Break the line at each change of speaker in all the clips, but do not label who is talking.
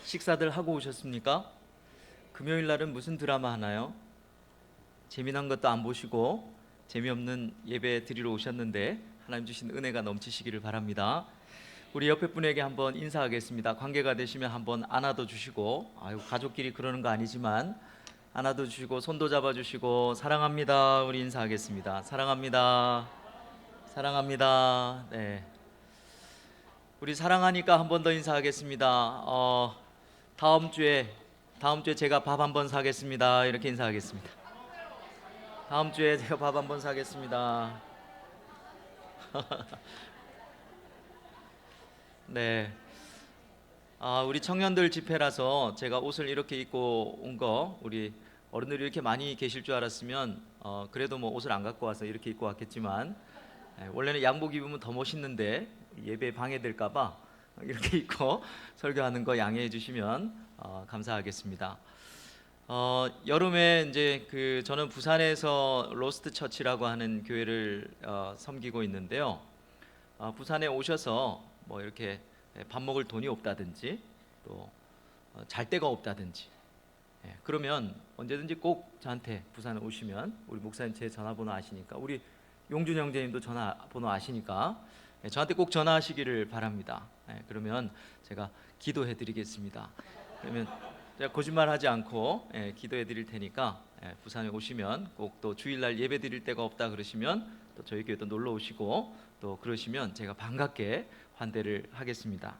식사들 하고 오셨습니까? 금요일 날은 무슨 드라마 하나요? 재미난 것도 안 보시고 재미없는 예배 드리러 오셨는데 하나님 주신 은혜가 넘치시기를 바랍니다. 우리 옆에 분에게 한번 인사하겠습니다. 관계가 되시면 한번 안아도 주시고, 아유 가족끼리 그러는 거 아니지만 안아도 주시고 손도 잡아 주시고, 사랑합니다 우리 인사하겠습니다. 사랑합니다. 사랑합니다. 네, 우리 사랑하니까 한 번 더 인사하겠습니다. 다음 주에 제가 밥 한 번 사겠습니다. 이렇게 인사하겠습니다. 다음 주에 제가 밥 한 번 사겠습니다. 네. 우리 청년들 집회라서 제가 옷을 이렇게 입고 온 거, 우리 어른들이 이렇게 많이 계실 줄 알았으면 그래도 뭐 옷을 안 갖고 와서 이렇게 입고 왔겠지만, 원래는 양복 입으면 더 멋있는데 예배 방해될까봐 이렇게 입고 설교하는 거 양해해 주시면 감사하겠습니다. 여름에 이제 저는 부산에서 로스트 처치라고 하는 교회를 섬기고 있는데요. 부산에 오셔서 뭐 이렇게 밥 먹을 돈이 없다든지 또 잘 데가 없다든지, 그러면 언제든지 꼭 저한테 부산에 오시면, 우리 목사님 제 전화번호 아시니까, 우리 용준 형제님도 전화번호 아시니까 저한테 꼭 전화하시기를 바랍니다. 그러면 제가 기도해 드리겠습니다. 그러면 제가 거짓말하지 않고 기도해 드릴 테니까 부산에 오시면 꼭, 또 주일날 예배 드릴 데가 없다 그러시면 또 저희 교회도 놀러 오시고, 또 그러시면 제가 반갑게 환대를 하겠습니다.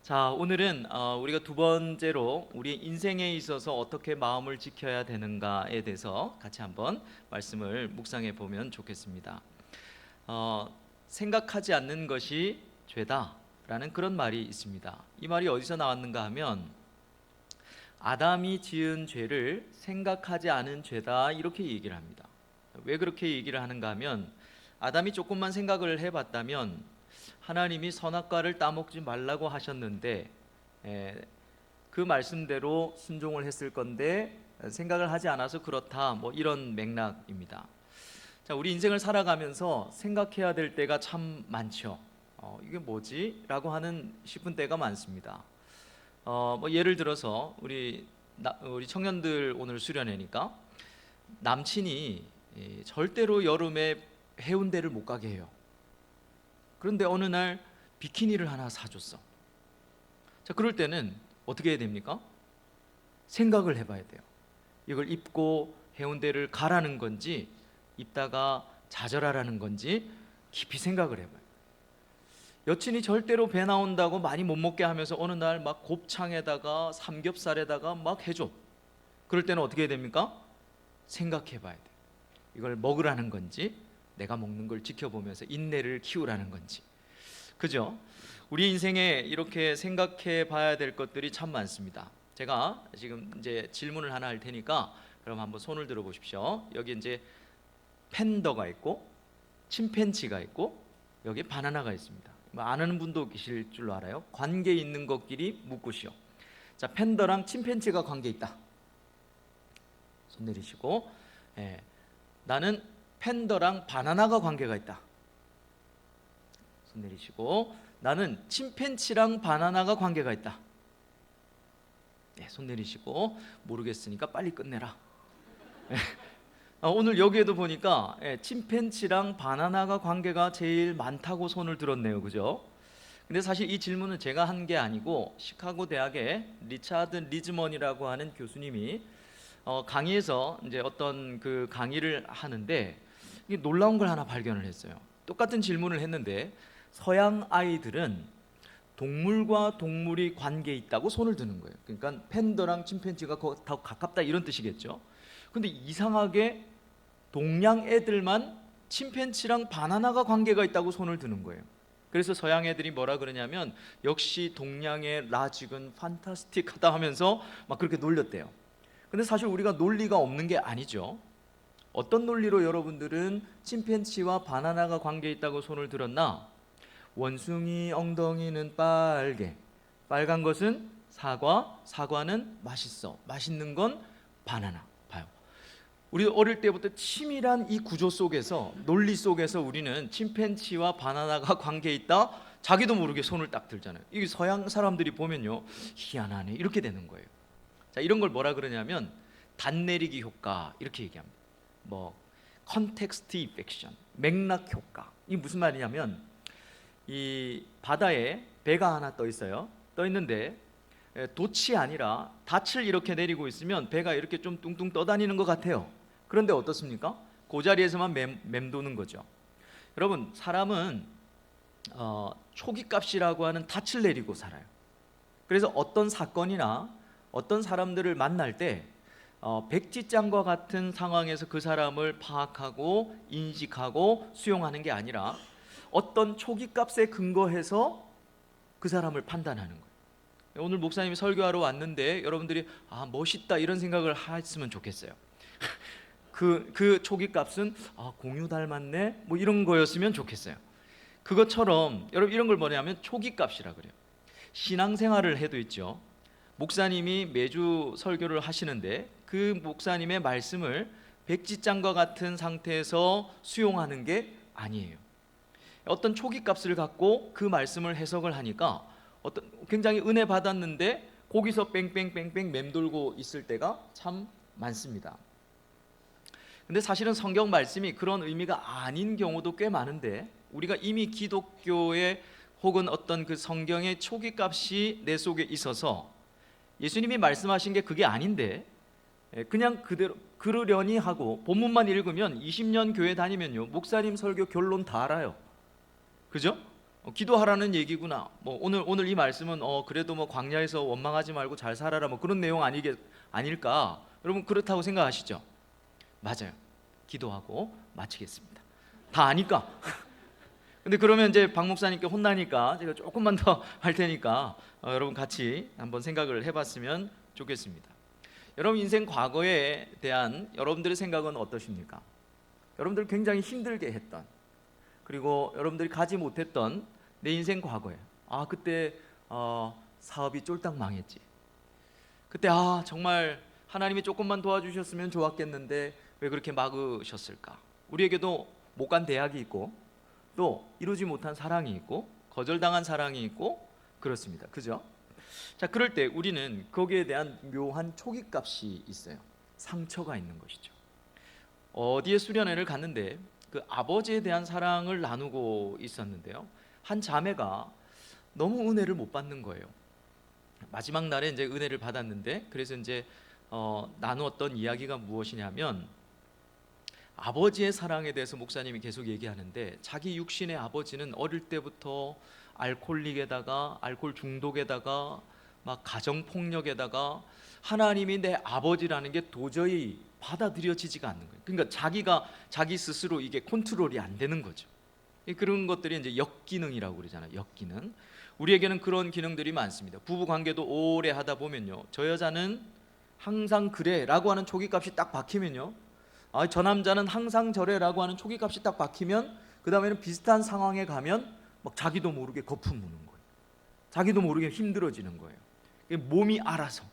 자, 오늘은 우리가 두 번째로 우리 인생에 있어서 어떻게 마음을 지켜야 되는가에 대해서 같이 한번 말씀을 묵상해 보면 좋겠습니다. 생각하지 않는 것이 죄다라는 그런 말이 있습니다. 이 말이 어디서 나왔는가 하면, 아담이 지은 죄를 생각하지 않은 죄다, 이렇게 얘기를 합니다. 왜 그렇게 얘기를 하는가 하면, 아담이 조금만 생각을 해봤다면 하나님이 선악과를 따먹지 말라고 하셨는데 그 말씀대로 순종을 했을 건데 생각을 하지 않아서 그렇다, 뭐 이런 맥락입니다. 자, 우리 인생을 살아가면서 생각해야 될 때가 참 많죠. 이게 뭐지? 라고 하는 싶은 때가 많습니다. 뭐 예를 들어서 우리 청년들 오늘 수련회니까, 남친이 절대로 여름에 해운대를 못 가게 해요. 그런데 어느 날 비키니를 하나 사줬어. 자, 그럴 때는 어떻게 해야 됩니까? 생각을 해봐야 돼요. 이걸 입고 해운대를 가라는 건지, 입다가 좌절하라는 건지 깊이 생각을 해봐요. 여친이 절대로 배 나온다고 많이 못 먹게 하면서 어느 날 막 곱창에다가 삼겹살에다가 막 해줘. 그럴 때는 어떻게 해야 됩니까? 생각해봐야 돼요. 이걸 먹으라는 건지, 내가 먹는 걸 지켜보면서 인내를 키우라는 건지. 그죠? 우리 인생에 이렇게 생각해 봐야 될 것들이 참 많습니다. 제가 지금 이제 질문을 하나 할 테니까 그럼 한번 손을 들어 보십시오. 여기 이제 팬더가 있고 침팬지가 있고 여기 바나나가 있습니다. 뭐 아는 분도 계실 줄로 알아요. 관계 있는 것끼리 묻고시오. 자, 팬더랑 침팬지가 관계 있다. 손 내리시고, 나는 팬더랑 바나나가 관계가 있다. 손 내리시고, 나는 침팬지랑 바나나가 관계가 있다. 손 내리시고, 모르겠으니까 빨리 끝내라. 오늘 여기에도 보니까 침팬지랑 바나나가 관계가 제일 많다고 손을 들었네요. 그죠? 근데 사실 이 질문은 제가 한 게 아니고, 시카고 대학의 리차드 리즈먼이라고 하는 교수님이 강의에서 이제 어떤 그 강의를 하는데, 이게 놀라운 걸 하나 발견을 했어요. 똑같은 질문을 했는데 서양 아이들은 동물과 동물이 관계 있다고 손을 드는 거예요. 그러니까 팬더랑 침팬지가 더 가깝다, 이런 뜻이겠죠. 근데 이상하게 동양 애들만 침팬지랑 바나나가 관계가 있다고 손을 드는 거예요. 그래서 서양 애들이 뭐라 그러냐면, 역시 동양의 라직은 판타스틱하다 하면서 막 그렇게 놀렸대요. 근데 사실 우리가 논리가 없는 게 아니죠. 어떤 논리로 여러분들은 침팬지와 바나나가 관계 있다고 손을 들었나? 원숭이 엉덩이는 빨개, 빨간 것은 사과, 사과는 맛있어, 맛있는 건 바나나. 봐요. 우리 어릴 때부터 치밀한 이 구조 속에서, 논리 속에서 우리는 침팬지와 바나나가 관계 있다, 자기도 모르게 손을 딱 들잖아요. 이게 서양 사람들이 보면요, 희한하네 이렇게 되는 거예요. 자, 이런 걸 뭐라 그러냐면 단내리기 효과 이렇게 얘기합니다. 뭐 컨텍스트 이펙션, 맥락 효과. 이게 무슨 말이냐면 이 바다에 배가 하나 떠 있어요. 떠 있는데 돛이 아니라 닻을 이렇게 내리고 있으면 배가 이렇게 좀 뚱뚱 떠다니는 것 같아요. 그런데 어떻습니까? 그 자리에서만 맴도는 거죠. 여러분, 사람은 초기값이라고 하는 닻을 내리고 살아요. 그래서 어떤 사건이나 어떤 사람들을 만날 때 백지장과 같은 상황에서 그 사람을 파악하고 인식하고 수용하는 게 아니라 어떤 초기값에 근거해서 그 사람을 판단하는 거예요. 오늘 목사님이 설교하러 왔는데 여러분들이 멋있다 이런 생각을 했으면 좋겠어요. 그 초기값은 공유 닮았네 뭐 이런 거였으면 좋겠어요. 그것처럼 여러분 이런 걸 뭐냐면 초기값이라 그래요. 신앙생활을 해도 있죠. 목사님이 매주 설교를 하시는데 그 목사님의 말씀을 백지장과 같은 상태에서 수용하는 게 아니에요. 어떤 초기값을 갖고 그 말씀을 해석을 하니까 굉장히 은혜 받았는데 거기서 뺑뺑뺑뺑 맴돌고 있을 때가 참 많습니다. 근데 사실은 성경 말씀이 그런 의미가 아닌 경우도 꽤 많은데 우리가 이미 기독교의 혹은 어떤 그 성경의 초기값이 내 속에 있어서 예수님이 말씀하신 게 그게 아닌데 그냥 그대로 그러려니 하고 본문만 읽으면 20년 교회 다니면요 목사님 설교 결론 다 알아요. 그죠? 기도하라는 얘기구나. 뭐 오늘 이 말씀은 그래도 뭐 광야에서 원망하지 말고 잘 살아라 뭐 그런 내용 아닐까? 여러분 그렇다고 생각하시죠? 맞아요. 기도하고 마치겠습니다. 다 아니까. 근데 그러면 이제 박 목사님께 혼나니까 제가 조금만 더 할 테니까 여러분 같이 한번 생각을 해봤으면 좋겠습니다. 여러분 인생 과거에 대한 여러분들의 생각은 어떠십니까? 여러분들 굉장히 힘들게 했던 그리고 여러분들이 가지 못했던 내 인생 과거에 그때 사업이 쫄딱 망했지. 그때 정말 하나님이 조금만 도와주셨으면 좋았겠는데 왜 그렇게 막으셨을까? 우리에게도 못 간 대학이 있고 또 이루지 못한 사랑이 있고 거절당한 사랑이 있고 그렇습니다. 그죠? 자, 그럴 때 우리는 거기에 대한 묘한 초기값이 있어요. 상처가 있는 것이죠. 어디에 수련회를 갔는데 그 아버지에 대한 사랑을 나누고 있었는데요. 한 자매가 너무 은혜를 못 받는 거예요. 마지막 날에 이제 은혜를 받았는데 그래서 이제 나누었던 이야기가 무엇이냐면 아버지의 사랑에 대해서 목사님이 계속 얘기하는데 자기 육신의 아버지는 어릴 때부터 알코올릭에다가 알코올 중독에다가 막 가정 폭력에다가 하나님이 내 아버지라는 게 도저히 받아들여지지가 않는 거예요. 그러니까 자기 스스로 이게 컨트롤이 안 되는 거죠. 그런 것들이 이제 역기능이라고 그러잖아요. 역기능. 우리에게는 그런 기능들이 많습니다. 부부 관계도 오래 하다 보면요. 저 여자는 항상 그래라고 하는 초기값이 딱 박히면요. 저 남자는 항상 저래라고 하는 초기값이 딱 박히면 그 다음에는 비슷한 상황에 가면 막 자기도 모르게 거품 무는 거예요. 자기도 모르게 힘들어지는 거예요. 몸이 알아서.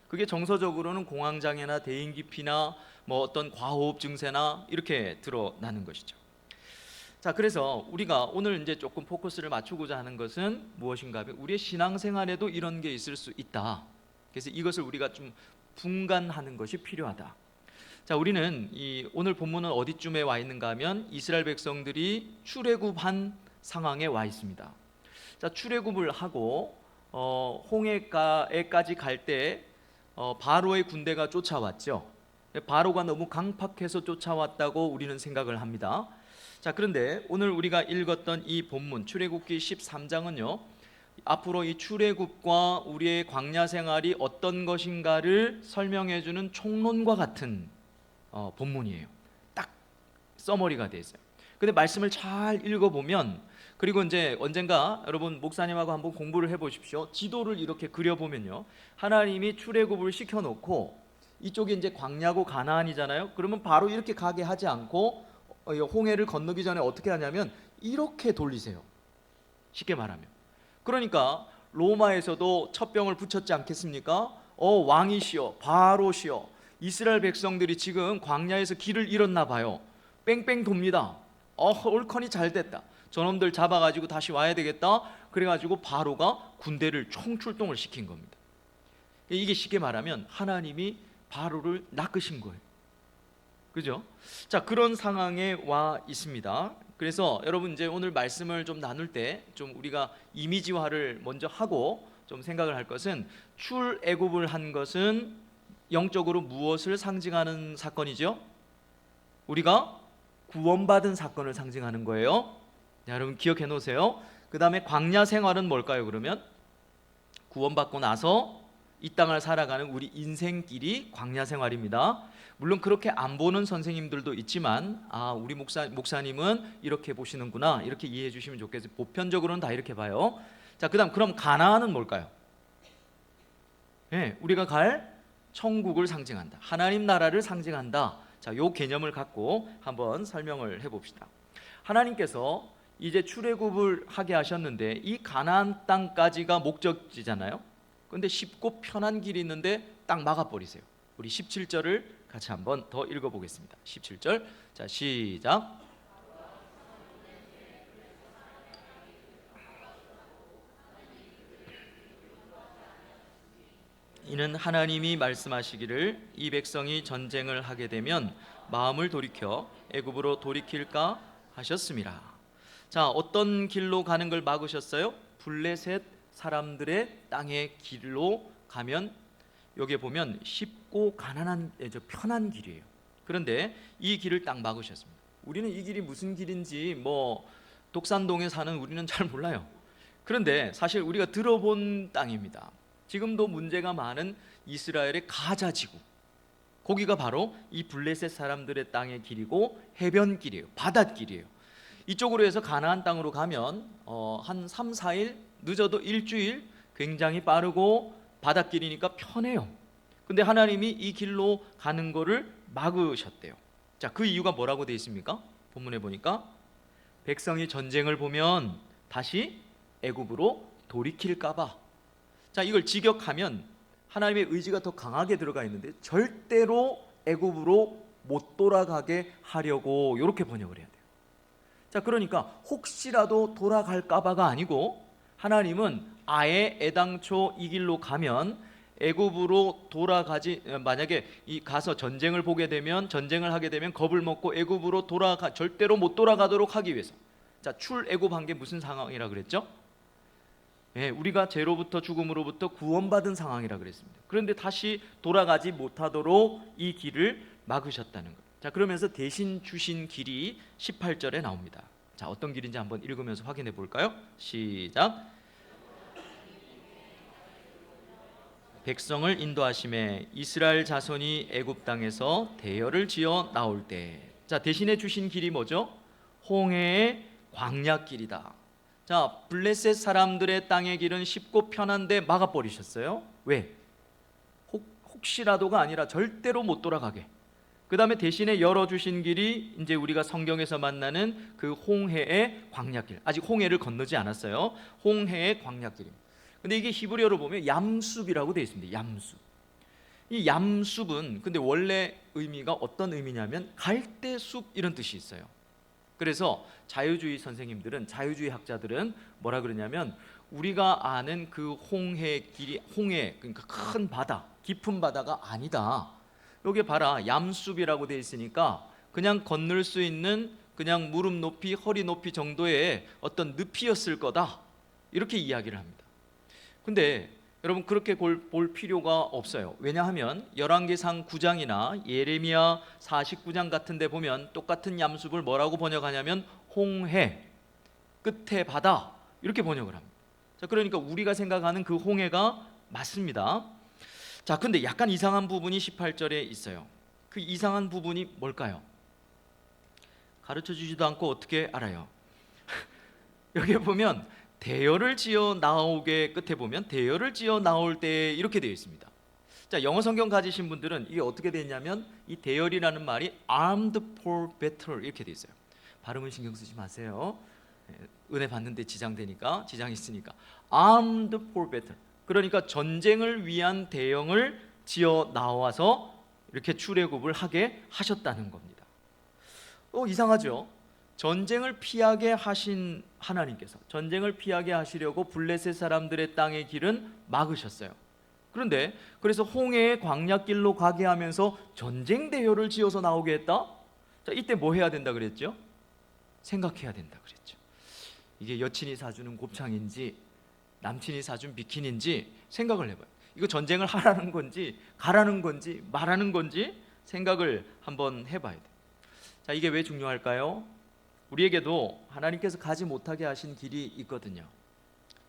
그게 정서적으로는 공황장애나 대인기피나 뭐 어떤 과호흡 증세나 이렇게 드러나는 것이죠. 자, 그래서 우리가 오늘 이제 조금 포커스를 맞추고자 하는 것은 무엇인가 하면 우리의 신앙생활에도 이런 게 있을 수 있다. 그래서 이것을 우리가 좀 분간하는 것이 필요하다. 자, 우리는 오늘 본문은 어디쯤에 와 있는가 하면 이스라엘 백성들이 출애굽한 상황에 와 있습니다. 자, 출애굽을 하고 홍해가에까지 갈 때 바로의 군대가 쫓아왔죠. 바로가 너무 강팍해서 쫓아왔다고 우리는 생각을 합니다. 자, 그런데 오늘 우리가 읽었던 이 본문 출애굽기 13장은요. 앞으로 이 출애굽과 우리의 광야 생활이 어떤 것인가를 설명해 주는 총론과 같은 본문이에요. 딱 서머리가 돼 있어요. 근데 말씀을 잘 읽어보면 그리고 이제 언젠가 여러분 목사님하고 한번 공부를 해보십시오. 지도를 이렇게 그려보면요. 하나님이 출애굽을 시켜놓고 이쪽이 이제 광야고 가나안이잖아요. 그러면 바로 이렇게 가게 하지 않고 홍해를 건너기 전에 어떻게 하냐면 이렇게 돌리세요. 쉽게 말하면. 그러니까 로마에서도 첩병을 붙였지 않겠습니까? 왕이시여 바로시여 이스라엘 백성들이 지금 광야에서 길을 잃었나 봐요. 뺑뺑 돕니다. 옳거니 잘 됐다. 저놈들 잡아가지고 다시 와야 되겠다. 그래가지고 바로가 군대를 총출동을 시킨 겁니다. 이게 쉽게 말하면 하나님이 바로를 낚으신 거예요. 그죠? 자, 그런 상황에 와 있습니다. 그래서 여러분 이제 오늘 말씀을 좀 나눌 때 좀 우리가 이미지화를 먼저 하고 좀 생각을 할 것은, 출애굽을 한 것은 영적으로 무엇을 상징하는 사건이죠? 우리가 구원받은 사건을 상징하는 거예요. 자, 여러분 기억해 놓으세요. 그 다음에 광야 생활은 뭘까요? 그러면 구원받고 나서 이 땅을 살아가는 우리 인생길이 광야 생활입니다. 물론 그렇게 안 보는 선생님들도 있지만, 우리 목사님은 이렇게 보시는구나, 이렇게 이해해 주시면 좋겠어요. 보편적으로는 다 이렇게 봐요. 자, 그럼 가나안은 뭘까요? 네, 우리가 갈 천국을 상징한다. 하나님 나라를 상징한다. 자, 요 개념을 갖고 한번 설명을 해봅시다. 하나님께서 이제 출애굽을 하게 하셨는데 이 가나안 땅까지가 목적지잖아요. 근데 쉽고 편한 길이 있는데 딱 막아버리세요. 우리 17절을 같이 한번 더 읽어보겠습니다. 17절, 자 시작. 이는 하나님이 말씀하시기를 이 백성이 전쟁을 하게 되면 마음을 돌이켜 애굽으로 돌이킬까 하셨습니다. 자, 어떤 길로 가는 걸 막으셨어요? 블레셋 사람들의 땅의 길로 가면 여기에 보면 쉽고 가난한 편한 길이에요. 그런데 이 길을 딱 막으셨습니다. 우리는 이 길이 무슨 길인지 독산동에 사는 우리는 잘 몰라요. 그런데 사실 우리가 들어본 땅입니다. 지금도 문제가 많은 이스라엘의 가자 지구, 거기가 바로 이 블레셋 사람들의 땅의 길이고 해변길이에요. 바닷길이에요. 이쪽으로 해서 가나안 땅으로 가면 한 3, 4일, 늦어도 일주일, 굉장히 빠르고 바닷길이니까 편해요. 근데 하나님이 이 길로 가는 거를 막으셨대요. 자, 그 이유가 뭐라고 되어 있습니까? 본문에 보니까 백성이 전쟁을 보면 다시 애굽으로 돌이킬까 봐. 자, 이걸 직역하면 하나님의 의지가 더 강하게 들어가 있는데 절대로 애굽으로 못 돌아가게 하려고 이렇게 번역을 해야 돼요. 자, 그러니까 혹시라도 돌아갈까 봐가 아니고 하나님은 아예 애당초 이 길로 가면 애굽으로 돌아가지, 만약에 가서 전쟁을 보게 되면, 전쟁을 하게 되면 겁을 먹고 애굽으로 절대로 못 돌아가도록 하기 위해서. 자, 출애굽한 게 무슨 상황이라 그랬죠? 예, 우리가 죄로부터 죽음으로부터 구원받은 상황이라 그랬습니다. 그런데 다시 돌아가지 못하도록 이 길을 막으셨다는 거예요. 자, 그러면서 대신 주신 길이 18절에 나옵니다. 자, 어떤 길인지 한번 읽으면서 확인해 볼까요? 시작. 백성을 인도하심에 이스라엘 자손이 애굽 땅에서 대열을 지어 나올 때. 자, 대신에 주신 길이 뭐죠? 홍해의 광야길이다. 자, 블레셋 사람들의 땅의 길은 쉽고 편한데 막아버리셨어요. 왜? 혹시라도가 아니라 절대로 못 돌아가게. 그 다음에 대신에 열어주신 길이 이제 우리가 성경에서 만나는 그 홍해의 광야길. 아직 홍해를 건너지 않았어요. 홍해의 광야길입니다. 근데 이게 히브리어로 보면 얌숲이라고 되어 있습니다. 얌숲. 이 얌숲은 근데 원래 의미가 어떤 의미냐면 갈대숲 이런 뜻이 있어요. 그래서 자유주의 선생님들은, 자유주의 학자들은 뭐라 그러냐면 우리가 아는 그 홍해 길이, 홍해 그러니까 큰 바다, 깊은 바다가 아니다. 여기 봐라, 얌숲이라고 되어 있으니까 그냥 건널 수 있는 그냥 무릎 높이, 허리 높이 정도의 어떤 늪이었을 거다, 이렇게 이야기를 합니다. 근데 여러분 그렇게 볼 필요가 없어요. 왜냐하면 열왕기상 9장이나 예레미야 49장 같은 데 보면 똑같은 얌숲을 뭐라고 번역하냐면 홍해, 끝에 바다, 이렇게 번역을 합니다. 자, 그러니까 우리가 생각하는 그 홍해가 맞습니다. 자, 근데 약간 이상한 부분이 18절에 있어요. 그 이상한 부분이 뭘까요? 가르쳐 주지도 않고 어떻게 알아요? 여기 보면 대열을 지어 나오게, 끝에 보면 대열을 지어 나올 때 이렇게 되어 있습니다. 자, 영어 성경 가지신 분들은 이게 어떻게 되어 있냐면 이 대열이라는 말이 armed for battle 이렇게 되어 있어요. 발음은 신경 쓰지 마세요. 은혜 받는데 지장이 있으니까. armed for battle. 그러니까 전쟁을 위한 대형을 지어 나와서 이렇게 출애굽을 하게 하셨다는 겁니다. 이상하죠? 전쟁을 피하게 하신 하나님께서 전쟁을 피하게 하시려고 블레셋 사람들의 땅의 길은 막으셨어요. 그런데 그래서 홍해의 광야길로 가게 하면서 전쟁 대요를 지어서 나오게 했다? 자, 이때 뭐 해야 된다 그랬죠? 생각해야 된다 그랬죠. 이게 여친이 사주는 곱창인지 남친이 사준 비키니인지 생각을 해봐요. 이거 전쟁을 하라는 건지 가라는 건지 말하는 건지 생각을 한번 해봐야 돼요. 자, 이게 왜 중요할까요? 우리에게도 하나님께서 가지 못하게 하신 길이 있거든요.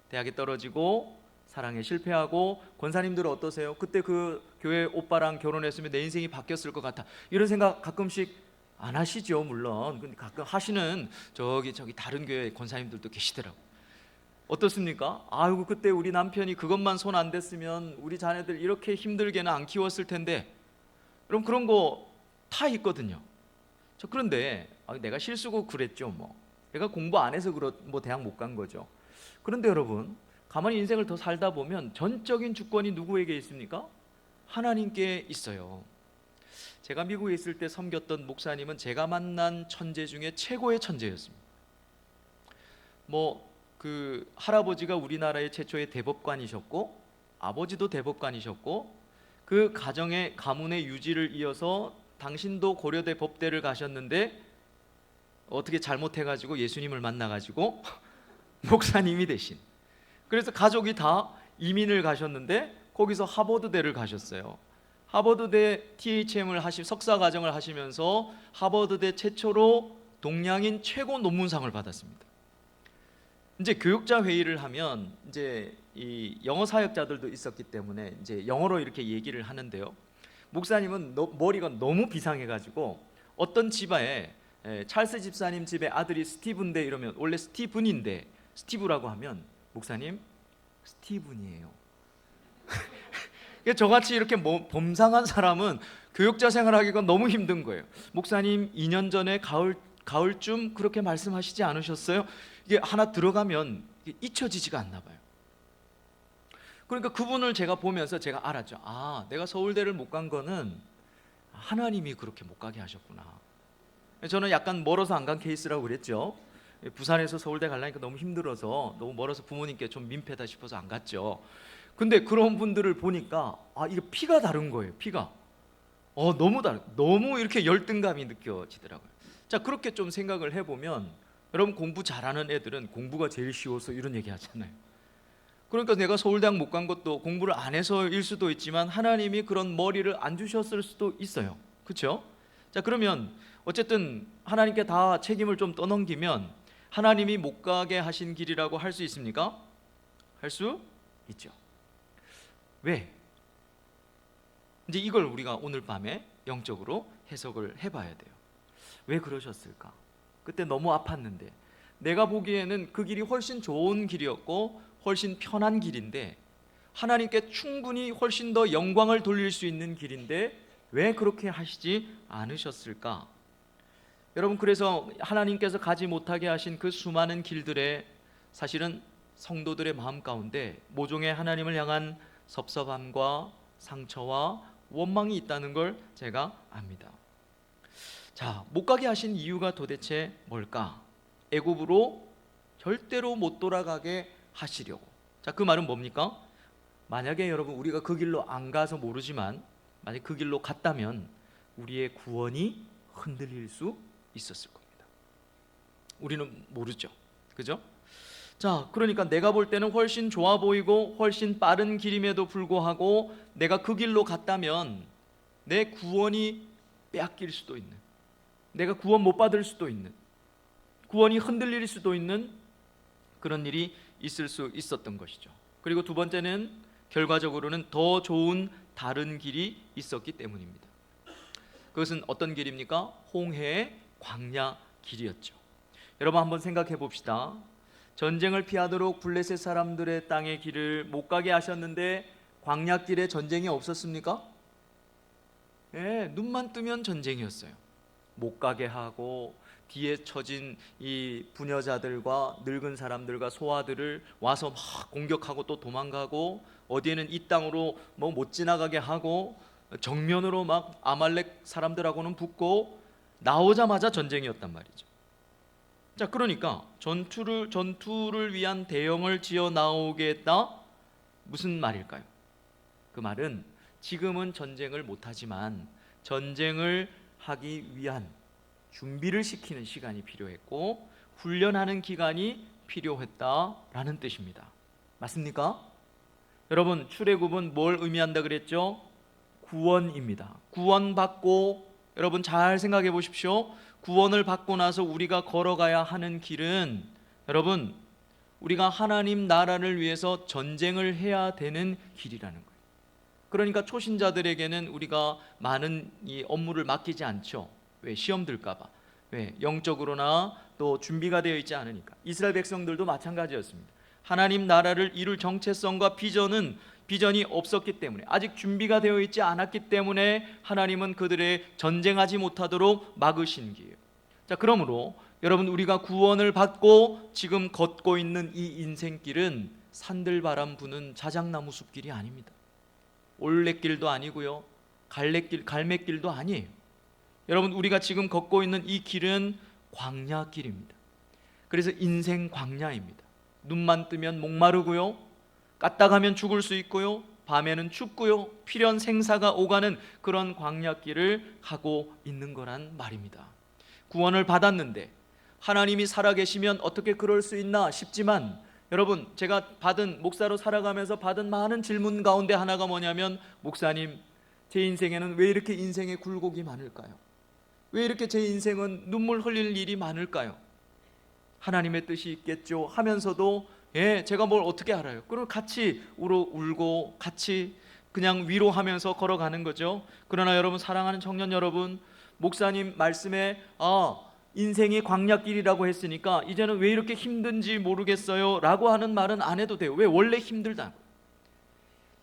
대학에 떨어지고 사랑에 실패하고, 권사님들은 어떠세요? 그때 그 교회 오빠랑 결혼했으면 내 인생이 바뀌었을 것 같아, 이런 생각 가끔씩 안 하시죠? 물론. 근데 가끔 하시는 저기 다른 교회 권사님들도 계시더라고요. 어떻습니까? 아이고, 그때 우리 남편이 그것만 손 안 댔으면 우리 자녀들 이렇게 힘들게는 안 키웠을 텐데. 여러분, 그런 거 다 있거든요. 그런데 내가 실수고 그랬죠. 내가 공부 안 해서 대학 못 간 거죠. 그런데 여러분, 가만히 인생을 더 살다 보면 전적인 주권이 누구에게 있습니까? 하나님께 있어요. 제가 미국에 있을 때 섬겼던 목사님은 제가 만난 천재 중에 최고의 천재였습니다. 그 할아버지가 우리나라의 최초의 대법관이셨고, 아버지도 대법관이셨고, 그 가문의 유지를 이어서 당신도 고려대 법대를 가셨는데 어떻게 잘못해가지고 예수님을 만나가지고 목사님이 되신, 그래서 가족이 다 이민을 가셨는데 거기서 하버드대를 가셨어요. 하버드대 THM을 석사 과정을 하시면서 하버드대 최초로 동양인 최고 논문상을 받았습니다. 이제 교육자 회의를 하면 이제 이 영어 사역자들도 있었기 때문에 이제 영어로 이렇게 얘기를 하는데요. 목사님은 머리가 너무 비상해가지고 어떤 집에 찰스 집사님 집에 아들이 스티브인데 이러면 원래 스티븐인데 스티브라고 하면 목사님 스티븐이에요. 저같이 이렇게 범상한 사람은 교육자 생활하기가 너무 힘든 거예요. 목사님 2년 전에 가을쯤 그렇게 말씀하시지 않으셨어요? 이게 하나 들어가면 잊혀지지가 않나 봐요. 그러니까 그분을 제가 보면서 제가 알았죠. 내가 서울대를 못 간 거는 하나님이 그렇게 못 가게 하셨구나. 저는 약간 멀어서 안 간 케이스라고 그랬죠. 부산에서 서울대 가려니까 너무 힘들어서, 너무 멀어서 부모님께 좀 민폐다 싶어서 안 갔죠. 근데 그런 분들을 보니까 이게 피가 다른 거예요. 피가 너무 이렇게 열등감이 느껴지더라고요. 자, 그렇게 좀 생각을 해보면, 여러분, 공부 잘하는 애들은 공부가 제일 쉬워서 이런 얘기 하잖아요. 그러니까 내가 서울대학 못 간 것도 공부를 안 해서일 수도 있지만 하나님이 그런 머리를 안 주셨을 수도 있어요. 그렇죠? 자, 그러면 어쨌든 하나님께 다 책임을 좀 떠넘기면 하나님이 못 가게 하신 길이라고 할 수 있습니까? 할 수 있죠. 왜? 이제 이걸 우리가 오늘 밤에 영적으로 해석을 해봐야 돼요. 왜 그러셨을까? 그때 너무 아팠는데, 내가 보기에는 그 길이 훨씬 좋은 길이었고 훨씬 편한 길인데, 하나님께 충분히 훨씬 더 영광을 돌릴 수 있는 길인데 왜 그렇게 하시지 않으셨을까? 여러분, 그래서 하나님께서 가지 못하게 하신 그 수많은 길들에 사실은 성도들의 마음 가운데 모종의 하나님을 향한 섭섭함과 상처와 원망이 있다는 걸 제가 압니다. 자, 못 가게 하신 이유가 도대체 뭘까? 애굽으로 절대로 못 돌아가게 하시려고. 자, 그 말은 뭡니까? 만약에 여러분 우리가 그 길로 안 가서 모르지만, 만약 그 길로 갔다면 우리의 구원이 흔들릴 수 있었을 겁니다. 우리는 모르죠. 그죠? 자, 그러니까 내가 볼 때는 훨씬 좋아 보이고 훨씬 빠른 길임에도 불구하고 내가 그 길로 갔다면 내 구원이 빼앗길 수도 있는, 내가 구원 못 받을 수도 있는, 구원이 흔들릴 수도 있는 그런 일이 있을 수 있었던 것이죠. 그리고 두 번째는 결과적으로는 더 좋은 다른 길이 있었기 때문입니다. 그것은 어떤 길입니까? 홍해의 광야 길이었죠. 여러분, 한번 생각해 봅시다. 전쟁을 피하도록 블레셋 사람들의 땅의 길을 못 가게 하셨는데 광야길에 전쟁이 없었습니까? 눈만 뜨면 전쟁이었어요. 못 가게 하고 뒤에 처진 이 부녀자들과 늙은 사람들과 소아들을 와서 막 공격하고 또 도망가고, 어디에는 이 땅으로 못 지나가게 하고, 정면으로 막 아말렉 사람들하고는 붙고, 나오자마자 전쟁이었단 말이죠. 자, 그러니까 전투를 위한 대형을 지어 나오겠다. 무슨 말일까요? 그 말은 지금은 전쟁을 못하지만 전쟁을 하기 위한 준비를 시키는 시간이 필요했고 훈련하는 기간이 필요했다라는 뜻입니다. 맞습니까? 여러분, 출애굽은 뭘 의미한다 그랬죠? 구원입니다. 구원받고, 여러분 잘 생각해 보십시오. 구원을 받고 나서 우리가 걸어가야 하는 길은, 여러분, 우리가 하나님 나라를 위해서 전쟁을 해야 되는 길이라는 거예요. 그러니까 초신자들에게는 우리가 많은 이 업무를 맡기지 않죠. 왜? 시험 들까 봐. 왜? 영적으로나 또 준비가 되어 있지 않으니까. 이스라엘 백성들도 마찬가지였습니다. 하나님 나라를 이룰 정체성과 비전이 없었기 때문에, 아직 준비가 되어 있지 않았기 때문에 하나님은 그들의 전쟁하지 못하도록 막으신 길이에요. 자, 그러므로 여러분, 우리가 구원을 받고 지금 걷고 있는 이 인생길은 산들바람 부는 자작나무 숲길이 아닙니다. 올레길도 아니고요, 갈매길도 아니에요. 여러분, 우리가 지금 걷고 있는 이 길은 광야길입니다. 그래서 인생 광야입니다. 눈만 뜨면 목마르고요, 까딱하면 죽을 수 있고요, 밤에는 춥고요, 필연 생사가 오가는 그런 광야길을 가고 있는 거란 말입니다. 구원을 받았는데 하나님이 살아계시면 어떻게 그럴 수 있나 싶지만, 여러분, 제가 목사로 살아가면서 받은 많은 질문 가운데 하나가 뭐냐면, 목사님, 제 인생에는 왜 이렇게 인생의 굴곡이 많을까요? 왜 이렇게 제 인생은 눈물 흘릴 일이 많을까요? 하나님의 뜻이 있겠죠 하면서도, 제가 뭘 어떻게 알아요? 그럼 같이 울고 같이 그냥 위로하면서 걸어가는 거죠. 그러나 여러분, 사랑하는 청년 여러분, 목사님 말씀에 인생이 광야길이라고 했으니까 이제는 왜 이렇게 힘든지 모르겠어요 라고 하는 말은 안 해도 돼요. 왜? 원래 힘들다고.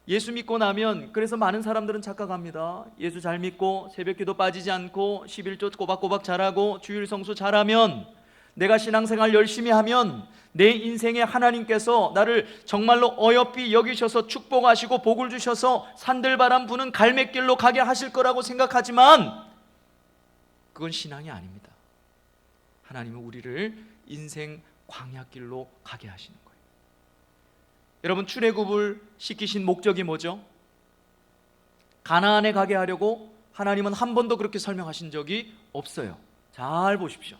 예수 믿고 나면, 그래서 많은 사람들은 착각합니다. 예수 잘 믿고 새벽기도 빠지지 않고 11조 꼬박꼬박 잘하고 주일 성수 잘하면, 내가 신앙생활 열심히 하면 내 인생에 하나님께서 나를 정말로 어여삐 여기셔서 축복하시고 복을 주셔서 산들바람 부는 갈매길로 가게 하실 거라고 생각하지만, 그건 신앙이 아닙니다. 하나님은 우리를 인생 광야길로 가게 하시는 거예요. 여러분, 출애굽을 시키신 목적이 뭐죠? 가나안에 가게 하려고 하나님은 한 번도 그렇게 설명하신 적이 없어요. 잘 보십시오.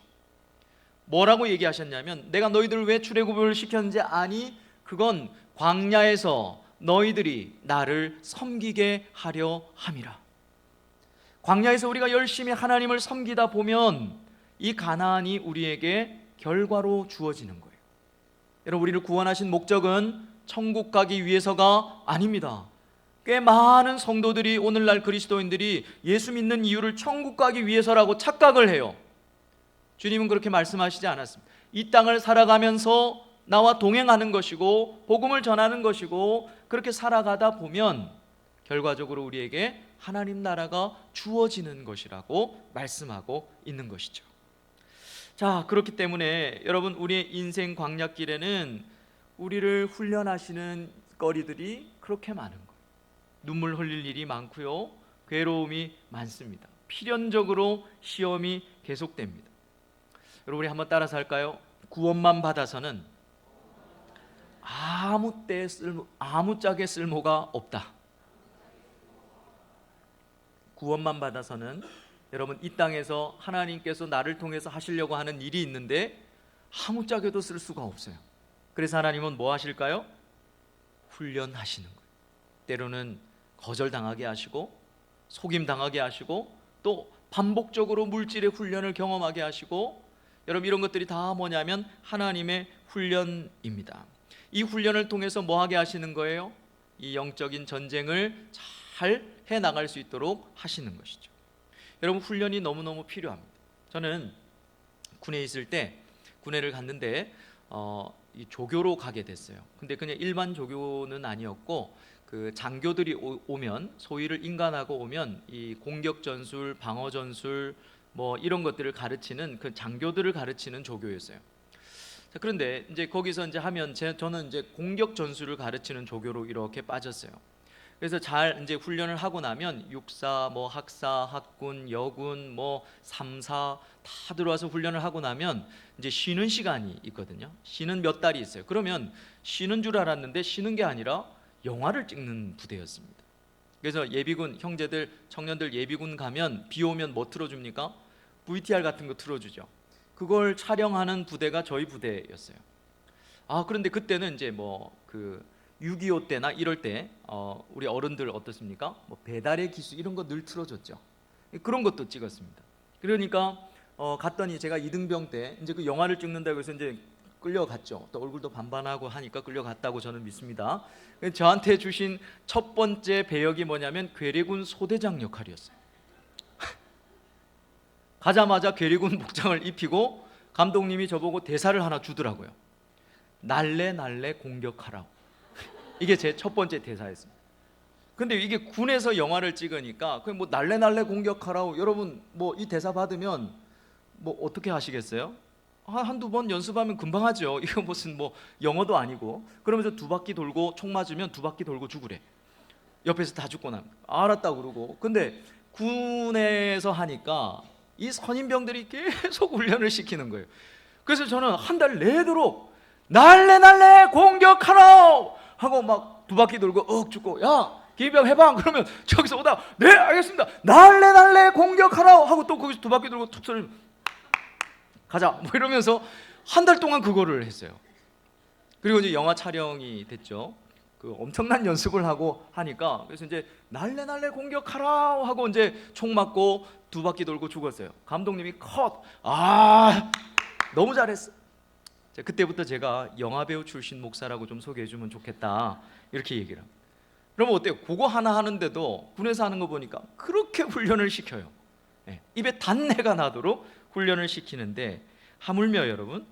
뭐라고 얘기하셨냐면, 내가 너희들을 왜 출애굽을 시켰는지 아니? 그건 광야에서 너희들이 나를 섬기게 하려 함이라. 광야에서 우리가 열심히 하나님을 섬기다 보면 이 가나안이 우리에게 결과로 주어지는 거예요. 여러분, 우리를 구원하신 목적은 천국 가기 위해서가 아닙니다. 꽤 많은 성도들이, 오늘날 그리스도인들이 예수 믿는 이유를 천국 가기 위해서라고 착각을 해요. 주님은 그렇게 말씀하시지 않았습니다. 이 땅을 살아가면서 나와 동행하는 것이고 복음을 전하는 것이고, 그렇게 살아가다 보면 결과적으로 우리에게 하나님 나라가 주어지는 것이라고 말씀하고 있는 것이죠. 자, 그렇기 때문에 여러분, 우리의 인생 광야길에는 우리를 훈련하시는 거리들이 그렇게 많은 거예요. 눈물 흘릴 일이 많고요, 괴로움이 많습니다. 필연적으로 시험이 계속됩니다. 여러분, 우리 한번 따라서 할까요? 구원만 받아서는 아무짝에 쓸모가 없다. 구원만 받아서는, 여러분, 이 땅에서 하나님께서 나를 통해서 하시려고 하는 일이 있는데 아무짝에도 쓸 수가 없어요. 그래서 하나님은 뭐 하실까요? 훈련하시는 거예요. 때로는 거절당하게 하시고, 속임당하게 하시고, 또 반복적으로 물질의 훈련을 경험하게 하시고, 여러분, 이런 것들이 다 뭐냐면 하나님의 훈련입니다. 이 훈련을 통해서 뭐 하게 하시는 거예요? 이 영적인 전쟁을 잘 해나갈 수 있도록 하시는 것이죠. 여러분, 훈련이 너무너무 필요합니다. 저는 군에 있을 때 군에를 갔는데 이 조교로 가게 됐어요. 근데 그냥 일반 조교는 아니었고, 그 장교들이 오면, 소위를 인간하고 오면 이 공격 전술, 방어 전술 뭐 이런 것들을 가르치는, 그 장교들을 가르치는 조교였어요. 자, 그런데 이제 거기서 이제 하면 저는 이제 공격 전술을 가르치는 조교로 이렇게 빠졌어요. 그래서 잘 이제 훈련을 하고 나면 육사, 뭐 학사, 학군, 여군, 뭐 삼사 다 들어와서 훈련을 하고 나면 이제 쉬는 시간이 있거든요. 쉬는 몇 달이 있어요. 그러면 쉬는 줄 알았는데 쉬는 게 아니라 영화를 찍는 부대였습니다. 그래서 예비군 형제들, 청년들 예비군 가면 비 오면 뭐 틀어줍니까? VTR 같은 거 틀어주죠. 그걸 촬영하는 부대가 저희 부대였어요. 그런데 그때는 이제 그 6.25 때나 이럴 때 우리 어른들 어떻습니까? 뭐 배달의 기수 이런 거 늘 틀어줬죠. 그런 것도 찍었습니다. 그러니까 갔더니 제가 이등병 때 이제 그 영화를 찍는다고 해서 이제 끌려갔죠. 또 얼굴도 반반하고 하니까 끌려갔다고 저는 믿습니다. 저한테 주신 첫 번째 배역이 뭐냐면 괴뢰군 소대장 역할이었어요. 가자마자 괴뢰군 복장을 입히고 감독님이 저보고 대사를 하나 주더라고요. 날래 날래 공격하라고. 이게 제 첫 번째 대사였습니다. 근데 이게 군에서 영화를 찍으니까 그냥 뭐 날래 날래 공격하라고, 여러분 뭐 이 대사 받으면 뭐 어떻게 하시겠어요? 한두 번 연습하면 금방 하죠. 이거 무슨 뭐 영어도 아니고. 그러면서 두 바퀴 돌고 총 맞으면 두 바퀴 돌고 죽으래. 옆에서 다 죽고 나면 알았다고 그러고. 근데 군에서 하니까 이 선임병들이 계속 훈련을 시키는 거예요. 그래서 저는 한 달 내도록 날래 날래 공격하라 하고 막 두 바퀴 돌고 죽고, 야 기병 해방 그러면 저기서 오다 네 알겠습니다 날래 날래 공격하라 하고 또 거기서 두 바퀴 돌고 툭 소리 가자 뭐 이러면서 한 달 동안 그거를 했어요. 그리고 이제 영화 촬영이 됐죠. 그 엄청난 연습을 하고 하니까, 그래서 이제 날래 날래 공격하라 하고 이제 총 맞고 두 바퀴 돌고 죽었어요. 감독님이 컷. 너무 잘했어. 그때부터 제가 영화배우 출신 목사라고 좀 소개해주면 좋겠다 이렇게 얘기를 합니다. 그러면 어때요? 그거 하나 하는데도 군에서 하는 거 보니까 그렇게 훈련을 시켜요. 입에 단내가 나도록 훈련을 시키는데, 하물며 여러분,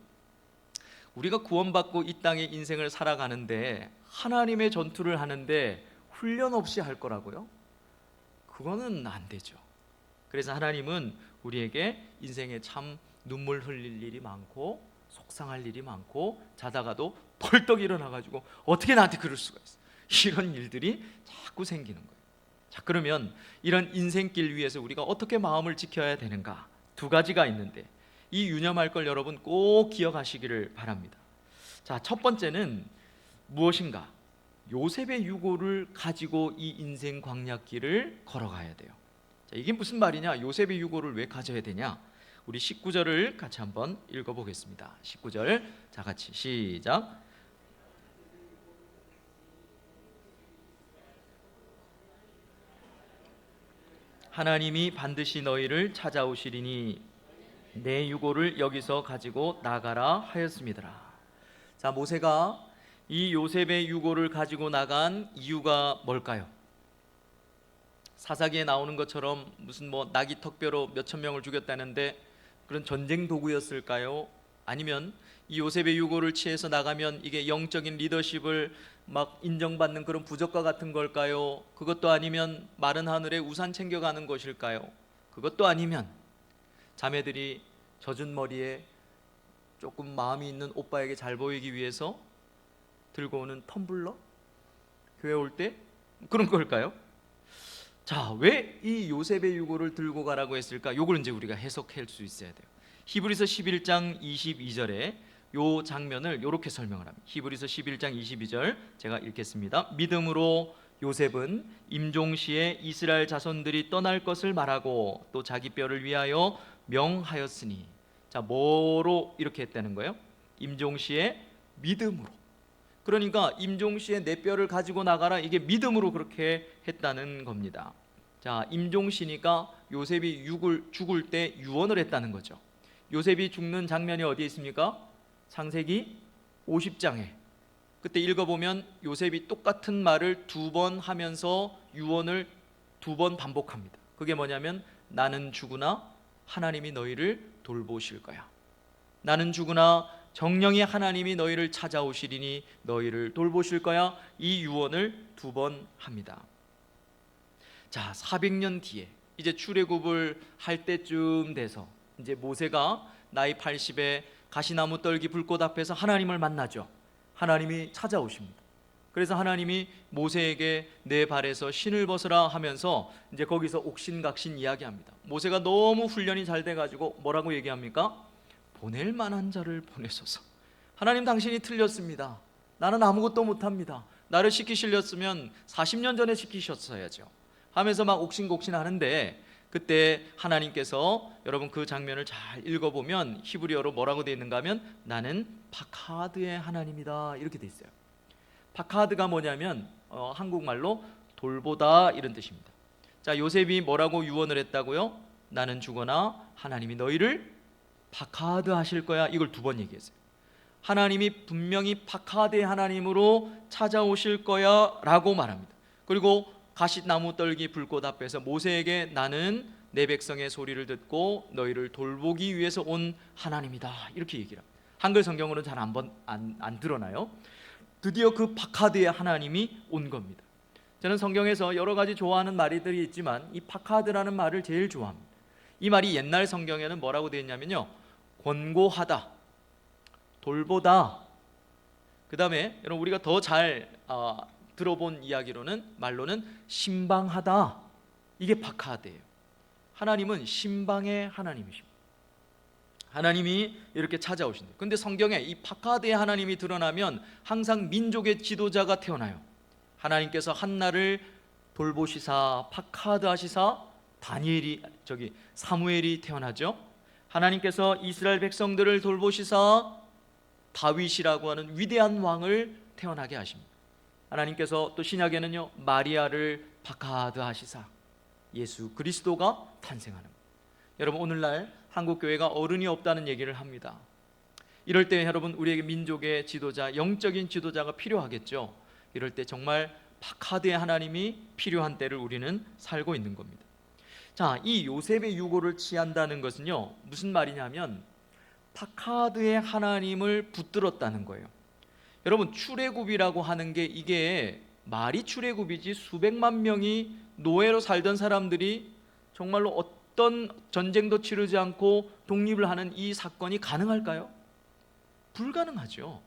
우리가 구원받고 이 땅의 인생을 살아가는데 하나님의 전투를 하는데 훈련 없이 할 거라고요? 그거는 안 되죠. 그래서 하나님은 우리에게 인생에 참 눈물 흘릴 일이 많고 속상할 일이 많고 자다가도 벌떡 일어나가지고 어떻게 나한테 그럴 수가 있어, 이런 일들이 자꾸 생기는 거예요. 자, 그러면 이런 인생길 위에서 우리가 어떻게 마음을 지켜야 되는가? 두 가지가 있는데 이 유념할 걸 여러분 꼭 기억하시기를 바랍니다. 자, 첫 번째는 무엇인가? 요셉의 유고를 가지고 이 인생 광야길을 걸어가야 돼요. 자, 이게 무슨 말이냐? 요셉의 유고를 왜 가져야 되냐? 우리 19절을 같이 한번 읽어보겠습니다. 19절 자 같이 시작. 하나님이 반드시 너희를 찾아오시리니 내 유고를 여기서 가지고 나가라 하였음이더라. 자, 모세가 이 요셉의 유고를 가지고 나간 이유가 뭘까요? 사사기에 나오는 것처럼 무슨 뭐 나귀 턱뼈로 몇천 명을 죽였다는데 그런 전쟁 도구였을까요? 아니면 이 요셉의 유고를 취해서 나가면 이게 영적인 리더십을 막 인정받는 그런 부적과 같은 걸까요? 그것도 아니면 마른 하늘에 우산 챙겨가는 것일까요? 그것도 아니면 자매들이 젖은 머리에 조금 마음이 있는 오빠에게 잘 보이기 위해서 들고 오는 텀블러? 교회 올 때? 그런 걸까요? 자, 왜 이 요셉의 유고를 들고 가라고 했을까? 요걸 이제 우리가 해석할 수 있어야 돼요. 히브리서 11장 22절에 요 장면을 이렇게 설명을 합니다. 히브리서 11장 22절 제가 읽겠습니다. 믿음으로 요셉은 임종시에 이스라엘 자손들이 떠날 것을 말하고 또 자기 뼈를 위하여 명하였으니, 자, 뭐로 이렇게 했다는 거예요? 임종시에 믿음으로. 그러니까 임종시에 내 뼈를 가지고 나가라, 이게 믿음으로 그렇게 했다는 겁니다. 자, 임종시니까 요셉이 죽을 때 유언을 했다는 거죠. 요셉이 죽는 장면이 어디에 있습니까? 창세기 50장에. 그때 읽어보면 요셉이 똑같은 말을 두 번 하면서 유언을 두 번 반복합니다. 그게 뭐냐면 나는 죽으나 하나님이 너희를 돌보실 거야. 나는 죽으나 정령이 하나님이 너희를 찾아오시리니 너희를 돌보실 거야. 이 유언을 두 번 합니다. 자, 400년 뒤에 이제 출애굽을 할 때쯤 돼서 이제 모세가 나이 80에 가시나무 떨기 불꽃 앞에서 하나님을 만나죠. 하나님이 찾아오십니다. 그래서 하나님이 모세에게 내 발에서 신을 벗으라 하면서 이제 거기서 옥신각신 이야기합니다. 모세가 너무 훈련이 잘 돼가지고 뭐라고 얘기합니까? 보낼 만한 자를 보내소서. 하나님, 당신이 틀렸습니다. 나는 아무것도 못합니다. 나를 시키시렸으면 40년 전에 시키셨어야죠 하면서 막 옥신곡신 하는데, 그때 하나님께서, 여러분 그 장면을 잘 읽어보면 히브리어로 뭐라고 되어 있는가 하면 나는 파카드의 하나님이다 이렇게 되어 있어요. 파카드가 뭐냐면 한국말로 돌보다 이런 뜻입니다. 자, 요셉이 뭐라고 유언을 했다고요? 나는 죽거나 하나님이 너희를 파카드 하실 거야. 이걸 2번 얘기했어요. 하나님이 분명히 파카드의 하나님으로 찾아오실 거야 라고 말합니다. 그리고 가시나무 떨기 불꽃 앞에서 모세에게 나는 내 백성의 소리를 듣고 너희를 돌보기 위해서 온 하나님이다 이렇게 얘기를 합니다. 한글 성경으로는 잘 안 드러나요. 드디어 그 파카드의 하나님이 온 겁니다. 저는 성경에서 여러 가지 좋아하는 말들이 있지만 이 파카드라는 말을 제일 좋아합니다. 이 말이 옛날 성경에는 뭐라고 되어 있냐면요, 권고하다, 돌보다, 그 다음에 여러분 우리가 더 잘 들어본 이야기로는, 말로는 신방하다, 이게 파카드예요. 하나님은 신방의 하나님이십니다. 하나님이 이렇게 찾아오신다. 근데 성경에 이 파카드의 하나님이 드러나면 항상 민족의 지도자가 태어나요. 하나님께서 한나를 돌보시사 파카드 하시사 사무엘이 태어나죠. 하나님께서 이스라엘 백성들을 돌보시사 다윗이라고 하는 위대한 왕을 태어나게 하십니다. 하나님께서 또 신약에는요, 마리아를 파카드 하시사 예수 그리스도가 탄생하는 겁니다. 여러분, 오늘날 한국교회가 어른이 없다는 얘기를 합니다. 이럴 때 여러분, 우리에게 민족의 지도자, 영적인 지도자가 필요하겠죠. 이럴 때 정말 파카드의 하나님이 필요한 때를 우리는 살고 있는 겁니다. 자, 이 요셉의 유고를 취한다는 것은요, 무슨 말이냐면 파카드의 하나님을 붙들었다는 거예요. 여러분, 출애굽이라고 하는 게 이게 말이 출애굽이지 수백만 명이 노예로 살던 사람들이 정말로 어떤 전쟁도 치르지 않고 독립을 하는 이 사건이 가능할까요? 불가능하죠.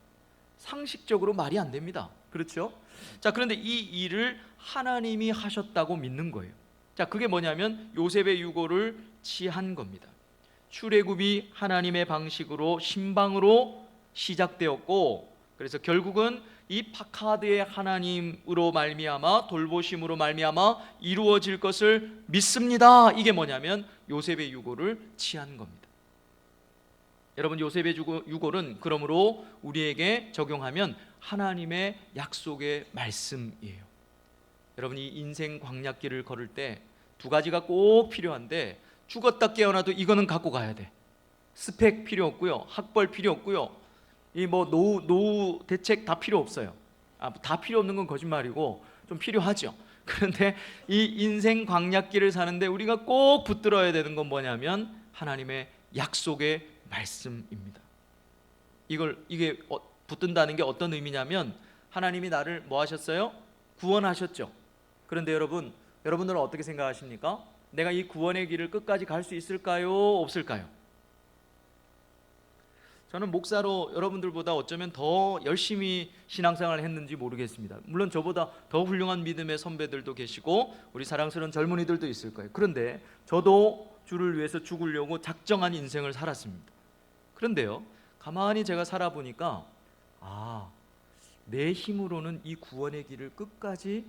상식적으로 말이 안 됩니다. 그렇죠? 자, 그런데 이 일을 하나님이 하셨다고 믿는 거예요. 자, 그게 뭐냐면 요셉의 유고를 취한 겁니다. 출애굽이 하나님의 방식으로 신방으로 시작되었고, 그래서 결국은 이 파카드의 하나님으로 말미암아, 돌보심으로 말미암아 이루어질 것을 믿습니다. 이게 뭐냐면 요셉의 유고를 취한 겁니다. 여러분, 요셉의 유고는 그러므로 우리에게 적용하면 하나님의 약속의 말씀이에요. 여러분, 이 인생 광약길을 걸을 때 2가지가 꼭 필요한데, 죽었다 깨어나도 이거는 갖고 가야 돼. 스펙 필요 없고요, 학벌 필요 없고요, 이 뭐 노후 대책 다 필요 없어요. 다 필요 없는 건 거짓말이고 좀 필요하죠. 그런데 이 인생 광약길을 사는데 우리가 꼭 붙들어야 되는 건 뭐냐면 하나님의 약속의 말씀입니다. 이게 붙든다는 게 어떤 의미냐면, 하나님이 나를 뭐 하셨어요? 구원하셨죠. 그런데 여러분들은 어떻게 생각하십니까? 내가 이 구원의 길을 끝까지 갈 수 있을까요? 없을까요? 저는 목사로 여러분들보다 어쩌면 더 열심히 신앙생활을 했는지 모르겠습니다. 물론 저보다 더 훌륭한 믿음의 선배들도 계시고 우리 사랑스러운 젊은이들도 있을 거예요. 그런데 저도 주를 위해서 죽으려고 작정한 인생을 살았습니다. 그런데요, 가만히 제가 살아보니까 내 힘으로는 이 구원의 길을 끝까지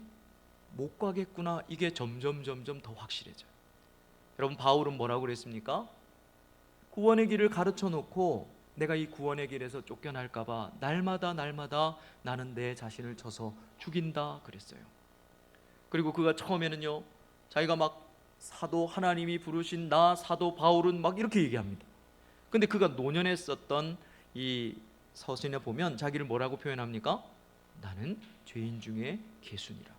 못 가겠구나, 이게 점점 더 확실해져요. 여러분, 바울은 뭐라고 그랬습니까? 구원의 길을 가르쳐 놓고 내가 이 구원의 길에서 쫓겨날까 봐 날마다 나는 내 자신을 쳐서 죽인다 그랬어요. 그리고 그가 처음에는요, 자기가 막 사도, 하나님이 부르신 나 사도 바울은 막 이렇게 얘기합니다. 근데 그가 노년했었던 이 서신에 보면 자기를 뭐라고 표현합니까? 나는 죄인 중에 개순이라.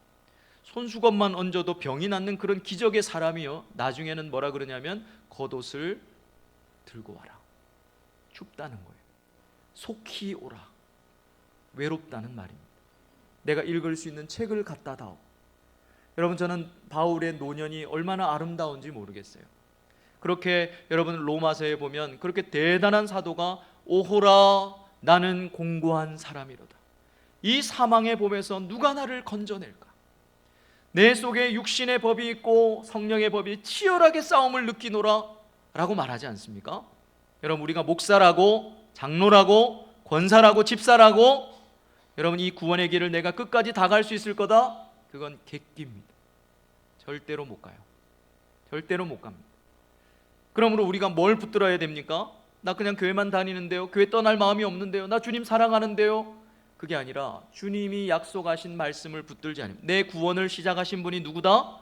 손수건만 얹어도 병이 낫는 그런 기적의 사람이요, 나중에는 뭐라 그러냐면 겉옷을 들고 와라. 춥다는 거예요. 속히 오라. 외롭다는 말입니다. 내가 읽을 수 있는 책을 갖다 다오. 여러분, 저는 바울의 노년이 얼마나 아름다운지 모르겠어요. 그렇게 여러분 로마서에 보면 그렇게 대단한 사도가 오호라 나는 공고한 사람이로다. 이 사망의 법에서 누가 나를 건져낼까? 내 속에 육신의 법이 있고 성령의 법이 치열하게 싸움을 느끼노라 라고 말하지 않습니까? 여러분, 우리가 목사라고 장로라고 권사라고 집사라고 여러분 이 구원의 길을 내가 끝까지 다 갈 수 있을 거다? 그건 객기입니다. 절대로 못 가요. 절대로 못 갑니다. 그러므로 우리가 뭘 붙들어야 됩니까? 나 그냥 교회만 다니는데요, 교회 떠날 마음이 없는데요, 나 주님 사랑하는데요. 그게 아니라 주님이 약속하신 말씀을 붙들지 않으면, 내 구원을 시작하신 분이 누구다?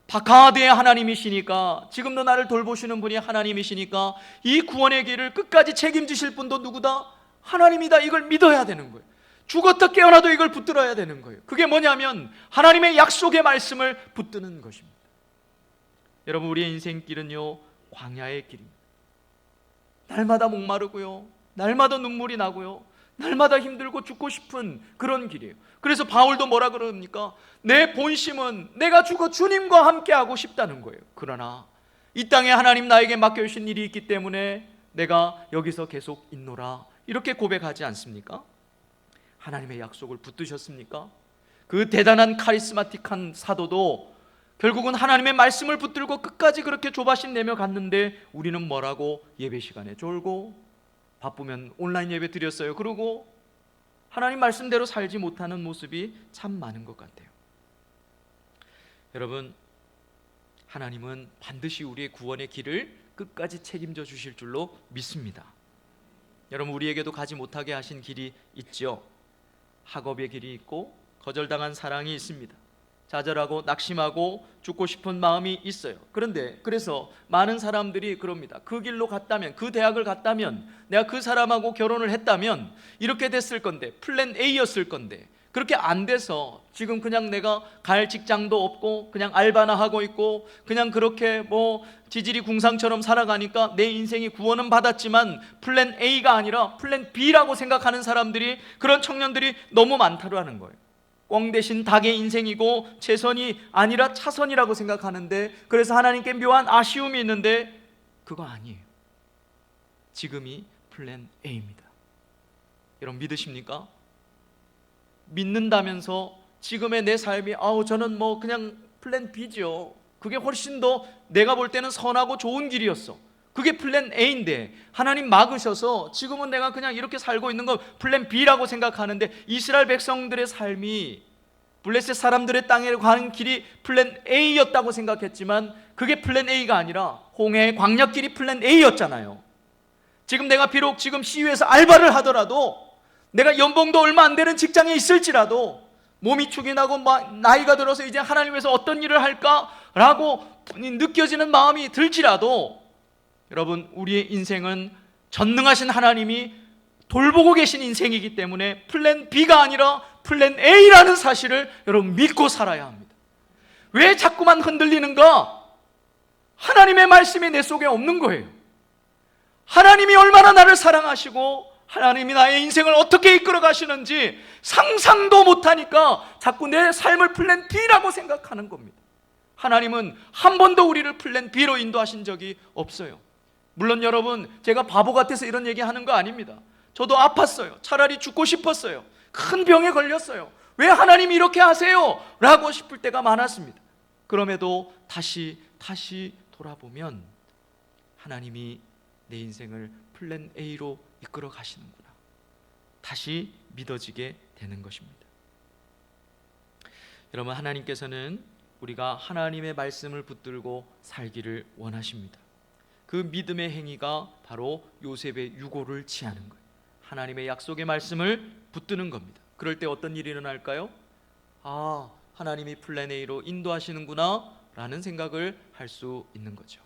바카드의 하나님이시니까, 지금도 나를 돌보시는 분이 하나님이시니까 이 구원의 길을 끝까지 책임지실 분도 누구다? 하나님이다. 이걸 믿어야 되는 거예요. 죽었다 깨어나도 이걸 붙들어야 되는 거예요. 그게 뭐냐면 하나님의 약속의 말씀을 붙드는 것입니다. 여러분, 우리의 인생길은요, 광야의 길입니다. 날마다 목마르고요, 날마다 눈물이 나고요, 날마다 힘들고 죽고 싶은 그런 길이에요. 그래서 바울도 뭐라 그럽니까? 내 본심은 내가 죽어 주님과 함께하고 싶다는 거예요. 그러나 이 땅에 하나님 나에게 맡겨주신 일이 있기 때문에 내가 여기서 계속 있노라, 이렇게 고백하지 않습니까? 하나님의 약속을 붙드셨습니까? 그 대단한 카리스마틱한 사도도 결국은 하나님의 말씀을 붙들고 끝까지 그렇게 조바심 내며 갔는데, 우리는 뭐라고? 예배 시간에 졸고, 바쁘면 온라인 예배 드렸어요 그러고 하나님 말씀대로 살지 못하는 모습이 참 많은 것 같아요. 여러분, 하나님은 반드시 우리의 구원의 길을 끝까지 책임져 주실 줄로 믿습니다. 여러분, 우리에게도 가지 못하게 하신 길이 있죠. 학업의 길이 있고 거절당한 사랑이 있습니다. 좌절하고 낙심하고 죽고 싶은 마음이 있어요. 그런데 그래서 많은 사람들이 그럽니다. 그 길로 갔다면, 그 대학을 갔다면, 내가 그 사람하고 결혼을 했다면 이렇게 됐을 건데, 플랜 A였을 건데, 그렇게 안 돼서 지금 그냥 내가 갈 직장도 없고 그냥 알바나 하고 있고 그냥 그렇게 뭐 지질이 궁상처럼 살아가니까 내 인생이 구원은 받았지만 플랜 A가 아니라 플랜 B라고 생각하는 사람들이, 그런 청년들이 너무 많다라는 거예요. 꽝 대신 닭의 인생이고 최선이 아니라 차선이라고 생각하는데, 그래서 하나님께 묘한 아쉬움이 있는데 그거 아니에요. 지금이 플랜 A입니다. 여러분, 믿으십니까? 믿는다면서 지금의 내 삶이 저는 뭐 그냥 플랜 B죠, 그게 훨씬 더 내가 볼 때는 선하고 좋은 길이었어, 그게 플랜 A인데 하나님 막으셔서 지금은 내가 그냥 이렇게 살고 있는 거 플랜 B라고 생각하는데, 이스라엘 백성들의 삶이 블레셋 사람들의 땅에 가는 길이 플랜 A였다고 생각했지만 그게 플랜 A가 아니라 홍해 광야길이 플랜 A였잖아요. 지금 내가 비록 지금 CU에서 알바를 하더라도, 내가 연봉도 얼마 안 되는 직장에 있을지라도, 몸이 축이 나고 나이가 들어서 이제 하나님 위해서 어떤 일을 할까라고 느껴지는 마음이 들지라도, 여러분, 우리의 인생은 전능하신 하나님이 돌보고 계신 인생이기 때문에 플랜 B가 아니라 플랜 A라는 사실을 여러분 믿고 살아야 합니다. 왜 자꾸만 흔들리는가? 하나님의 말씀이 내 속에 없는 거예요. 하나님이 얼마나 나를 사랑하시고 하나님이 나의 인생을 어떻게 이끌어 가시는지 상상도 못하니까 자꾸 내 삶을 플랜 B라고 생각하는 겁니다. 하나님은 한 번도 우리를 플랜 B로 인도하신 적이 없어요. 물론 여러분, 제가 바보 같아서 이런 얘기하는 거 아닙니다. 저도 아팠어요. 차라리 죽고 싶었어요. 큰 병에 걸렸어요. 왜 하나님이 이렇게 하세요? 라고 싶을 때가 많았습니다. 그럼에도 다시 돌아보면 하나님이 내 인생을 플랜 A로 이끌어 가시는구나, 다시 믿어지게 되는 것입니다. 여러분, 하나님께서는 우리가 하나님의 말씀을 붙들고 살기를 원하십니다. 그 믿음의 행위가 바로 요셉의 유고를 취하는 거예요. 하나님의 약속의 말씀을 붙드는 겁니다. 그럴 때 어떤 일이 일어날까요? 하나님이 플랜 A로 인도하시는구나 라는 생각을 할 수 있는 거죠.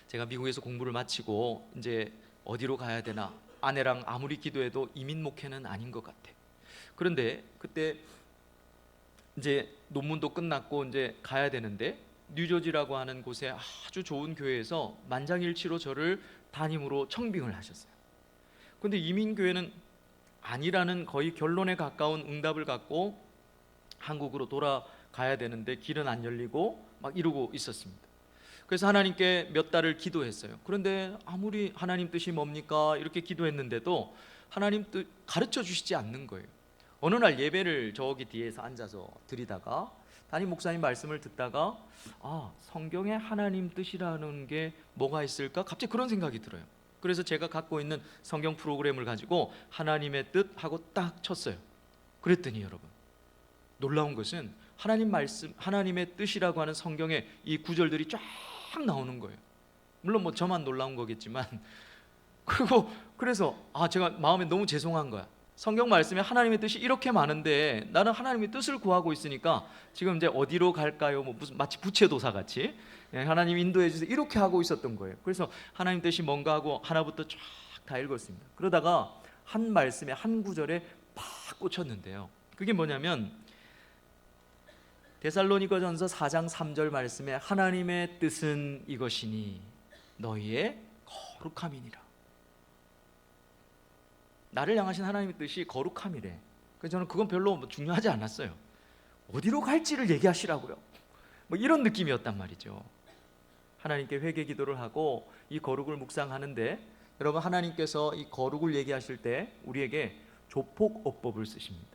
제가 미국에서 공부를 마치고 이제 어디로 가야 되나, 아내랑 아무리 기도해도 이민 목회는 아닌 것 같아. 그런데 그때 이제 논문도 끝났고 이제 가야 되는데, 뉴저지라고 하는 곳에 아주 좋은 교회에서 만장일치로 저를 담임으로 청빙을 하셨어요. 그런데 이민교회는 아니라는 거의 결론에 가까운 응답을 갖고 한국으로 돌아가야 되는데 길은 안 열리고 막 이러고 있었습니다. 그래서 하나님께 몇 달을 기도했어요. 그런데 아무리 하나님 뜻이 뭡니까 이렇게 기도했는데도 하나님 뜻 가르쳐 주시지 않는 거예요. 어느 날 예배를 저기 뒤에서 앉아서 드리다가 담임 목사님 말씀을 듣다가 성경에 하나님 뜻이라는 게 뭐가 있을까? 갑자기 그런 생각이 들어요. 그래서 제가 갖고 있는 성경 프로그램을 가지고 하나님의 뜻 하고 딱 쳤어요. 그랬더니 여러분, 놀라운 것은 하나님 말씀, 하나님의 뜻이라고 하는 성경에 이 구절들이 쫙 나오는 거예요. 물론 뭐 저만 놀라운 거겠지만, 그래서 제가 마음에 너무 죄송한 거야. 성경 말씀에 하나님의 뜻이 이렇게 많은데 나는 하나님의 뜻을 구하고 있으니까 지금 이제 어디로 갈까요? 뭐 무슨 마치 부채도사 같이 하나님 인도해 주세요 이렇게 하고 있었던 거예요. 그래서 하나님 뜻이 뭔가 하고 하나부터 쫙 다 읽었습니다. 그러다가 한 말씀에 한 구절에 팍 꽂혔는데요. 그게 뭐냐면 데살로니가전서 4장 3절 말씀에 하나님의 뜻은 이것이니 너희의 거룩함이니라. 나를 향하신 하나님의 뜻이 거룩함이래. 그래서 저는 그건 별로 중요하지 않았어요. 어디로 갈지를 얘기하시라고요. 뭐 이런 느낌이었단 말이죠. 하나님께 회개 기도를 하고 이 거룩을 묵상하는데, 여러분 하나님께서 이 거룩을 얘기하실 때 우리에게 조폭어법을 쓰십니다.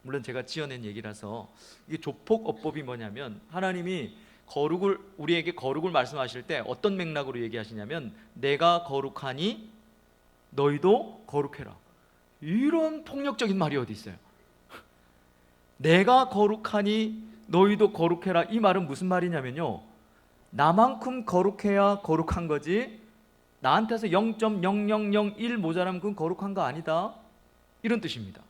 물론 제가 지어낸 얘기라서 이게 조폭어법이 뭐냐면, 하나님이 거룩을 우리에게 거룩을 말씀하실 때 어떤 맥락으로 얘기하시냐면 내가 거룩하니 너희도 거룩해라. 이런 폭력적인 말이 어디 있어요? 내가 거룩하니 너희도 거룩해라. 이 말은 무슨 말이냐면요, 나만큼 거룩해야 거룩한 거지 나한테서 0.0001 모자라면 그건 거룩한 거 아니다, 이런 뜻입니다.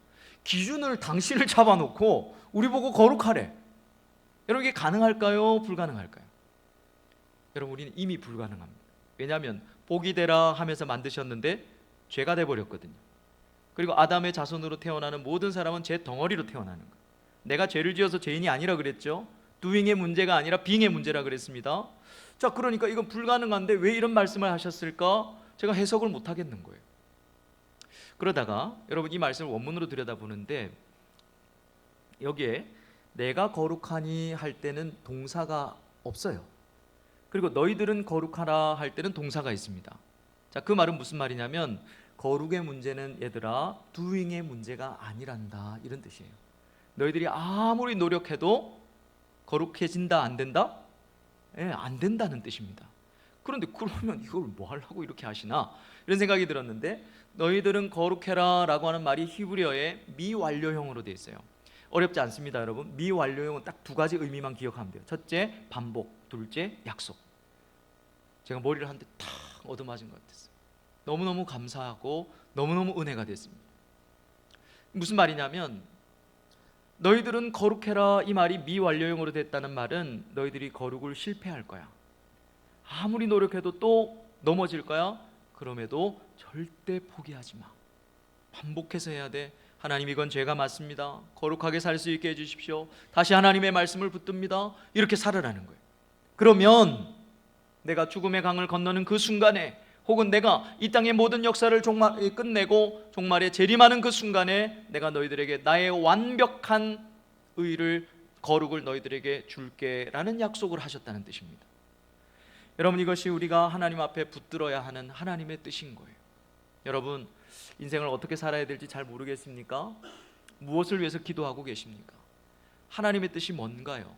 기준을 당신을 잡아놓고 우리 보고 거룩하래. 여러분 이게 가능할까요? 불가능할까요? 여러분 우리는 이미 불가능합니다. 왜냐하면 복이 되라 하면서 만드셨는데 죄가 돼버렸거든요. 그리고 아담의 자손으로 태어나는 모든 사람은 죄 덩어리로 태어나는 거예요. 내가 죄를 지어서 죄인이 아니라 그랬죠. doing의 문제가 아니라 being의 문제라 그랬습니다. 자, 그러니까 이건 불가능한데 왜 이런 말씀을 하셨을까? 제가 해석을 못 하겠는 거예요. 그러다가 여러분 이 말씀을 원문으로 들여다보는데 여기에 내가 거룩하니 할 때는 동사가 없어요. 그리고 너희들은 거룩하라 할 때는 동사가 있습니다. 자, 그 말은 무슨 말이냐면 거룩의 문제는 얘들아 doing의 문제가 아니란다, 이런 뜻이에요. 너희들이 아무리 노력해도 거룩해진다 안 된다? 안 된다는 뜻입니다. 그런데 그러면 이걸 뭐 하려고 이렇게 하시나? 이런 생각이 들었는데, 너희들은 거룩해라 라고 하는 말이 히브리어의 미완료형으로 되어 있어요. 어렵지 않습니다 여러분. 미완료형은 딱 두 가지 의미만 기억하면 돼요. 첫째 반복, 둘째 약속. 제가 머리를 한 대 탁 얻어맞은 것 같았어요. 너무너무 감사하고 너무너무 은혜가 됐습니다. 무슨 말이냐면 너희들은 거룩해라, 이 말이 미완료형으로 됐다는 말은 너희들이 거룩을 실패할 거야. 아무리 노력해도 또 넘어질 거야. 그럼에도 절대 포기하지 마. 반복해서 해야 돼. 하나님 이건 죄가 맞습니다. 거룩하게 살 수 있게 해주십시오. 다시 하나님의 말씀을 붙듭니다. 이렇게 살아라는 거예요. 그러면 내가 죽음의 강을 건너는 그 순간에, 혹은 내가 이 땅의 모든 역사를 끝내고 종말에 재림하는 그 순간에 내가 너희들에게 나의 완벽한 의를, 거룩을 너희들에게 줄게 라는 약속을 하셨다는 뜻입니다. 여러분 이것이 우리가 하나님 앞에 붙들어야 하는 하나님의 뜻인 거예요. 여러분 인생을 어떻게 살아야 될지 잘 모르겠습니까? 무엇을 위해서 기도하고 계십니까? 하나님의 뜻이 뭔가요?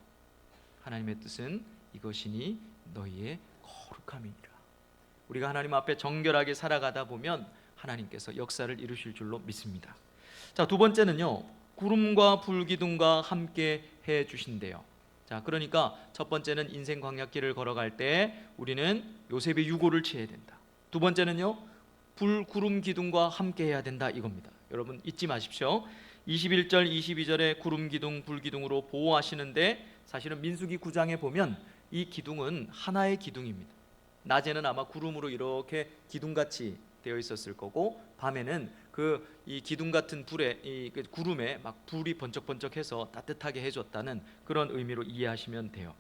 하나님의 뜻은 이것이니 너희의 거룩함이니라. 우리가 하나님 앞에 정결하게 살아가다 보면 하나님께서 역사를 이루실 줄로 믿습니다. 자, 두 번째는요, 구름과 불기둥과 함께 해 주신대요. 자, 그러니까 첫 번째는 인생 광야길을 걸어갈 때 우리는 요셉의 유고를 취해야 된다. 두 번째는요, 불, 구름, 기둥과 함께 해야 된다, 이겁니다. 여러분 잊지 마십시오. 21절, 22절에 구름, 기둥, 불 기둥으로 보호하시는데 사실은 민수기 9장에 보면 이 기둥은 하나의 기둥입니다. 낮에는 아마 구름으로 이렇게 기둥같이 되어 있었을 거고, 밤에는 이 기둥 같은 불에, 이 구름에 막 불이 번쩍번쩍해서 따뜻하게 해줬다는 그런 의미로 이해하시면 돼요.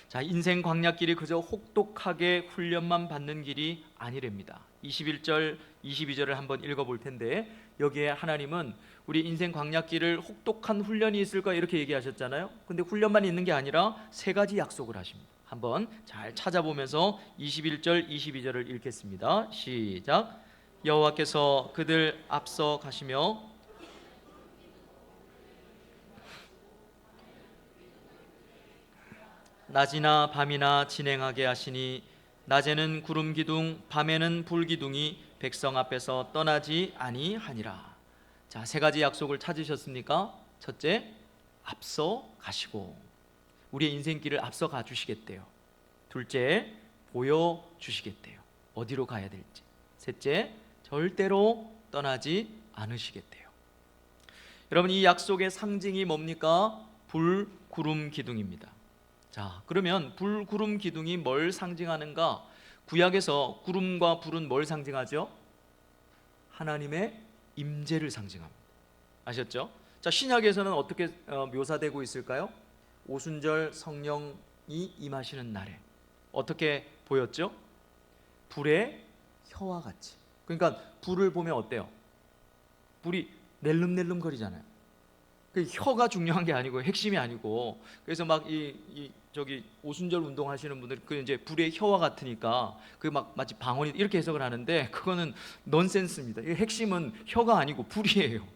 자, 인생 광야길이 그저 혹독하게 훈련만 받는 길이 아니랍니다. 21절, 22절을 한번 읽어볼 텐데, 여기에 하나님은 우리 인생 광야길을 혹독한 훈련이 있을까 이렇게 얘기하셨잖아요. 근데 훈련만 있는 게 아니라 세 가지 약속을 하십니다. 한번 잘 찾아보면서 21절, 22절을 읽겠습니다. 시작. 여호와께서 그들 앞서 가시며 낮이나 밤이나 진행하게 하시니 낮에는 구름 기둥 밤에는 불 기둥이 백성 앞에서 떠나지 아니하니라. 자, 세 가지 약속을 찾으셨습니까? 첫째, 앞서 가시고 우리의 인생길을 앞서 가 주시겠대요. 둘째, 보여 주시겠대요. 어디로 가야 될지. 셋째, 절대로 떠나지 않으시겠대요. 여러분, 이 약속의 상징이 뭡니까? 불, 구름, 기둥입니다. 자, 그러면 불, 구름, 기둥이 뭘 상징하는가? 구약에서 구름과 불은 뭘 상징하죠? 하나님의 임재를 상징합니다. 아셨죠? 자, 신약에서는 어떻게 묘사되고 있을까요? 오순절 성령이 임하시는 날에 어떻게 보였죠? 불의 혀와 같이. 그러니까 불을 보면 어때요? 불이 낼름낼름 거리잖아요. 그 혀가 중요한 게 아니고 핵심이 아니고, 그래서 막 저기 오순절 운동하시는 분들 그 이제 불의 혀와 같으니까 그 막 마치 방언이 이렇게 해석을 하는데 그거는 넌센스입니다. 이 핵심은 혀가 아니고 불이에요.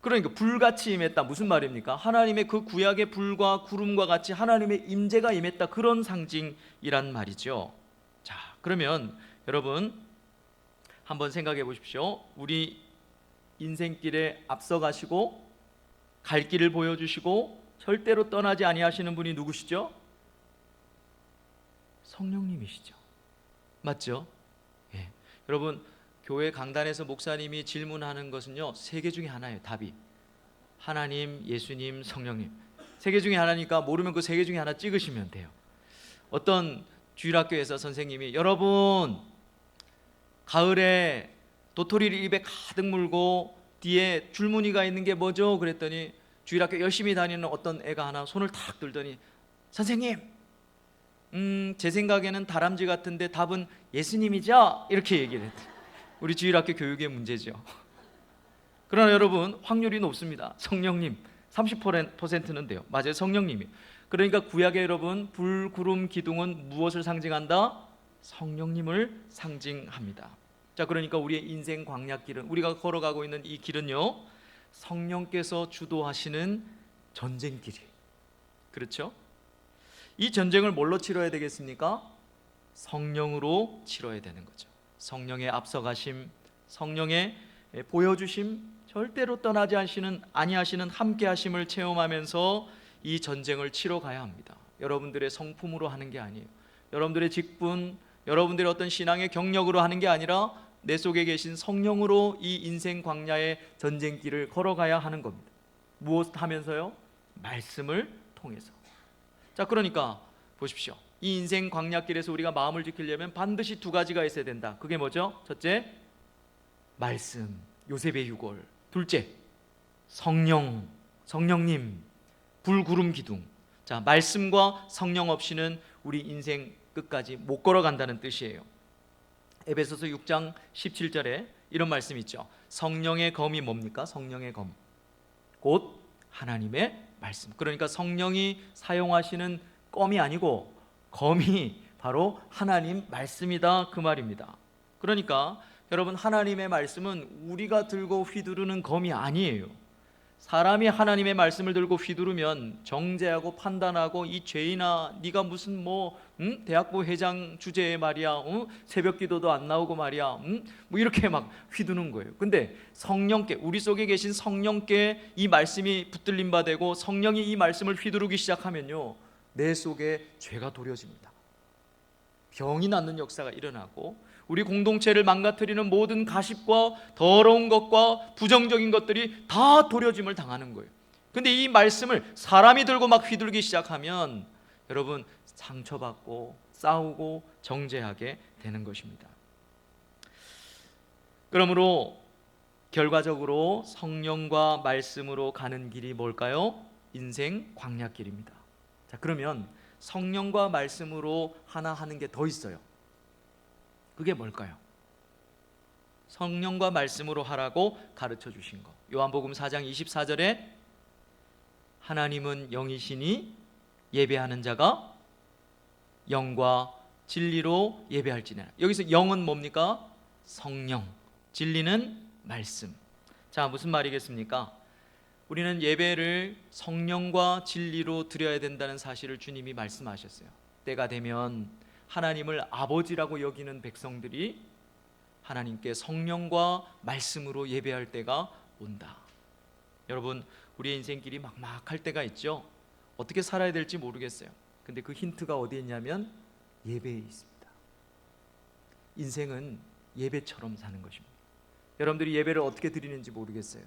그러니까 불같이 임했다 무슨 말입니까? 하나님의 그 구약의 불과 구름과 같이 하나님의 임재가 임했다, 그런 상징이란 말이죠. 자, 그러면 여러분 한번 생각해 보십시오. 우리 인생길에 앞서 가시고 갈 길을 보여주시고 절대로 떠나지 아니하시는 분이 누구시죠? 성령님이시죠. 맞죠? 예. 여러분, 교회 강단에서 목사님이 질문하는 것은요, 세 개 중에 하나예요. 답이 하나님, 예수님, 성령님. 세 개 중에 하나니까 모르면 그 세 개 중에 하나 찍으시면 돼요. 어떤 주일학교에서 선생님이 여러분 가을에 도토리를 입에 가득 물고 뒤에 줄무늬가 있는 게 뭐죠? 그랬더니 주일학교 열심히 다니는 어떤 애가 하나 손을 탁 들더니 선생님, 제 생각에는 다람쥐 같은데 답은 예수님이죠? 이렇게 얘기를 했대요. 우리 주일학교 교육의 문제죠. 그러나 여러분, 확률이 높습니다. 성령님 30%는 돼요. 맞아요, 성령님이. 그러니까 구약의 여러분, 불, 구름, 기둥은 무엇을 상징한다? 성령님을 상징합니다. 자, 그러니까 우리의 인생 광야길은, 우리가 걸어가고 있는 이 길은요, 성령께서 주도하시는 전쟁길이에요. 그렇죠? 이 전쟁을 뭘로 치러야 되겠습니까? 성령으로 치러야 되는 거죠. 성령의 앞서가심, 성령의 보여주심, 절대로 떠나지 아니하시는 함께하심을 체험하면서 이 전쟁을 치러 가야 합니다. 여러분들의 성품으로 하는 게 아니에요. 여러분들의 직분, 여러분들의 어떤 신앙의 경력으로 하는 게 아니라 내 속에 계신 성령으로 이 인생 광야의 전쟁길을 걸어가야 하는 겁니다. 무엇 하면서요? 말씀을 통해서. 자, 그러니까 보십시오. 이 인생 광야길에서 우리가 마음을 지키려면 반드시 두 가지가 있어야 된다. 그게 뭐죠? 첫째, 말씀, 요셉의 유골. 둘째, 성령님, 불, 구름, 기둥. 자, 말씀과 성령 없이는 우리 인생 끝까지 못 걸어간다는 뜻이에요. 에베소서 6장 17절에 이런 말씀이 있죠. 성령의 검이 뭡니까? 성령의 검, 곧 하나님의 말씀. 그러니까 성령이 사용하시는 검이 아니고 검이 바로 하나님 말씀이다, 그 말입니다. 그러니까 여러분, 하나님의 말씀은 우리가 들고 휘두르는 검이 아니에요. 사람이 하나님의 말씀을 들고 휘두르면 정죄하고 판단하고, 이 죄인아 네가 무슨 대학부 회장 주제에 말이야, 새벽 기도도 안 나오고 말이야, 뭐 이렇게 막 휘두는 거예요. 근데 성령께, 우리 속에 계신 성령께 이 말씀이 붙들림 바 되고 성령이 이 말씀을 휘두르기 시작하면요, 내 속에 죄가 도려집니다. 병이 낫는 역사가 일어나고 우리 공동체를 망가뜨리는 모든 가십과 더러운 것과 부정적인 것들이 다 도려짐을 당하는 거예요. 근데 이 말씀을 사람이 들고 막 휘둘기 시작하면 여러분, 상처받고 싸우고 정죄하게 되는 것입니다. 그러므로 결과적으로 성령과 말씀으로 가는 길이 뭘까요? 인생 광야길입니다. 자, 그러면 성령과 말씀으로 하나 하는 게 더 있어요. 그게 뭘까요? 성령과 말씀으로 하라고 가르쳐 주신 거. 요한복음 4장 24절에 하나님은 영이시니 예배하는 자가 영과 진리로 예배할지니라. 여기서 영은 뭡니까? 성령. 진리는 말씀. 자, 무슨 말이겠습니까? 우리는 예배를 성령과 진리로 드려야 된다는 사실을 주님이 말씀하셨어요. 때가 되면 하나님을 아버지라고 여기는 백성들이 하나님께 성령과 말씀으로 예배할 때가 온다. 여러분, 우리의 인생길이 막막할 때가 있죠. 어떻게 살아야 될지 모르겠어요. 근데 그 힌트가 어디에 있냐면 예배에 있습니다. 인생은 예배처럼 사는 것입니다. 여러분들이 예배를 어떻게 드리는지 모르겠어요.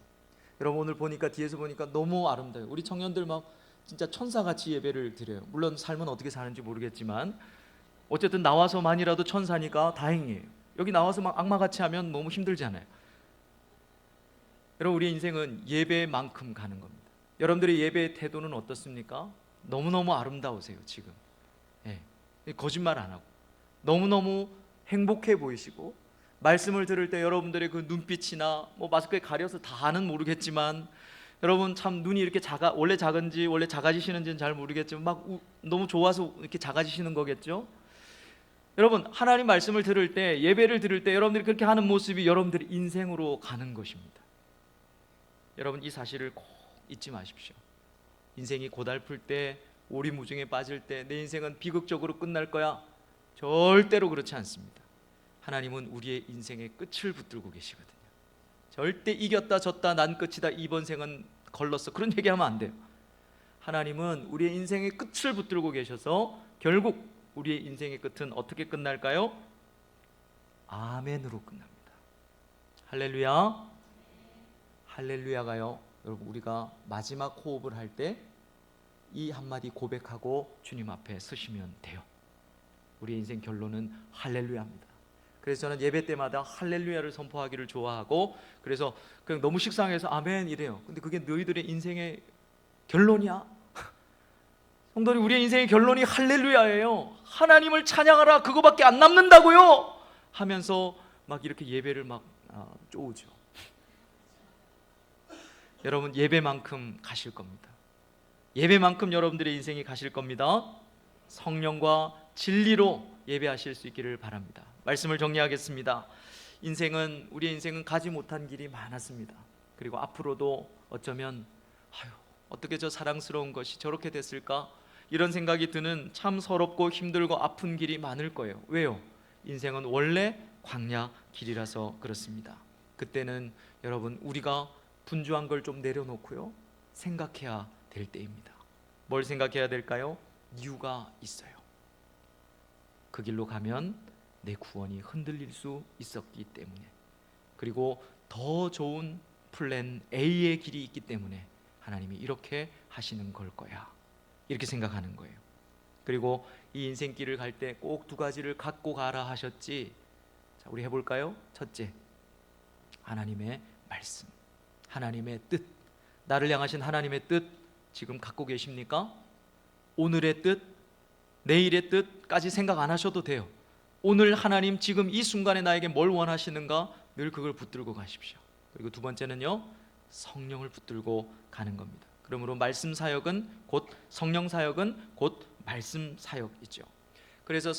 여러분, 오늘 보니까 뒤에서 보니까 너무 아름다워요. 우리 청년들 막 진짜 천사같이 예배를 드려요. 물론 삶은 어떻게 사는지 모르겠지만 어쨌든 나와서만이라도 천사니까 다행이에요. 여기 나와서 막 악마같이 하면 너무 힘들잖아요. 여러분, 우리의 인생은 예배만큼 가는 겁니다. 여러분들의 예배의 태도는 어떻습니까? 너무너무 아름다우세요 지금. 거짓말 안 하고 너무너무 행복해 보이시고, 말씀을 들을 때 여러분들의 그 눈빛이나 뭐 마스크에 가려서 다는 모르겠지만 여러분 참 눈이 이렇게 원래 작은지 원래 작아지시는지는 잘 모르겠지만 막 너무 좋아서 이렇게 작아지시는 거겠죠. 여러분, 하나님 말씀을 들을 때, 예배를 들을 때 여러분들이 그렇게 하는 모습이 여러분들의 인생으로 가는 것입니다. 여러분, 이 사실을 꼭 잊지 마십시오. 인생이 고달플 때, 오리무중에 빠질 때 내 인생은 비극적으로 끝날 거야, 절대로 그렇지 않습니다. 하나님은 우리의 인생의 끝을 붙들고 계시거든요. 절대 이겼다 졌다 난 끝이다 이번 생은 걸렀어 그런 얘기하면 안 돼요. 하나님은 우리의 인생의 끝을 붙들고 계셔서 결국 우리의 인생의 끝은 어떻게 끝날까요? 아멘으로 끝납니다. 할렐루야. 할렐루야가요, 여러분, 우리가 마지막 호흡을 할 때 이 한마디 고백하고 주님 앞에 서시면 돼요. 우리의 인생 결론은 할렐루야입니다. 그래서 저는 예배 때마다 할렐루야를 선포하기를 좋아하고, 그래서 그냥 너무 식상해서 아멘 이래요. 근데 그게 너희들의 인생의 결론이야? 성도님, 우리의 인생의 결론이 할렐루야예요. 하나님을 찬양하라, 그거밖에 안 남는다고요 하면서 막 이렇게 예배를 막 쪼우죠. 여러분, 예배만큼 가실 겁니다. 예배만큼 여러분들의 인생이 가실 겁니다. 성령과 진리로 예배하실 수 있기를 바랍니다. 말씀을 정리하겠습니다. 우리의 인생은 가지 못한 길이 많았습니다. 그리고 앞으로도 어쩌면 어떻게 저 사랑스러운 것이 저렇게 됐을까, 이런 생각이 드는 참 서럽고 힘들고 아픈 길이 많을 거예요. 왜요? 인생은 원래 광야 길이라서 그렇습니다. 그때는 여러분, 우리가 분주한 걸 좀 내려놓고요, 생각해야 될 때입니다. 뭘 생각해야 될까요? 이유가 있어요. 그 길로 가면 내 구원이 흔들릴 수 있었기 때문에, 그리고 더 좋은 플랜 A의 길이 있기 때문에 하나님이 이렇게 하시는 걸 거야, 이렇게 생각하는 거예요. 그리고 이 인생길을 갈 때 꼭 두 가지를 갖고 가라 하셨지. 자, 우리 해볼까요? 첫째, 하나님의 말씀, 하나님의 뜻. 나를 향하신 하나님의 뜻 지금 갖고 계십니까? 오늘의 뜻, 내일의 뜻까지 생각 안 하셔도 돼요. 오늘 하나님 지금 이 순간에 나에게 뭘 원하시는가, 늘 그걸 붙들고 가십시오. 그리고 두 번째는요, 성령을 붙들고 가는 겁니다. 그러므로 말씀 사역은 곧 성령 사역은 곧 말씀 사역이죠. 그래서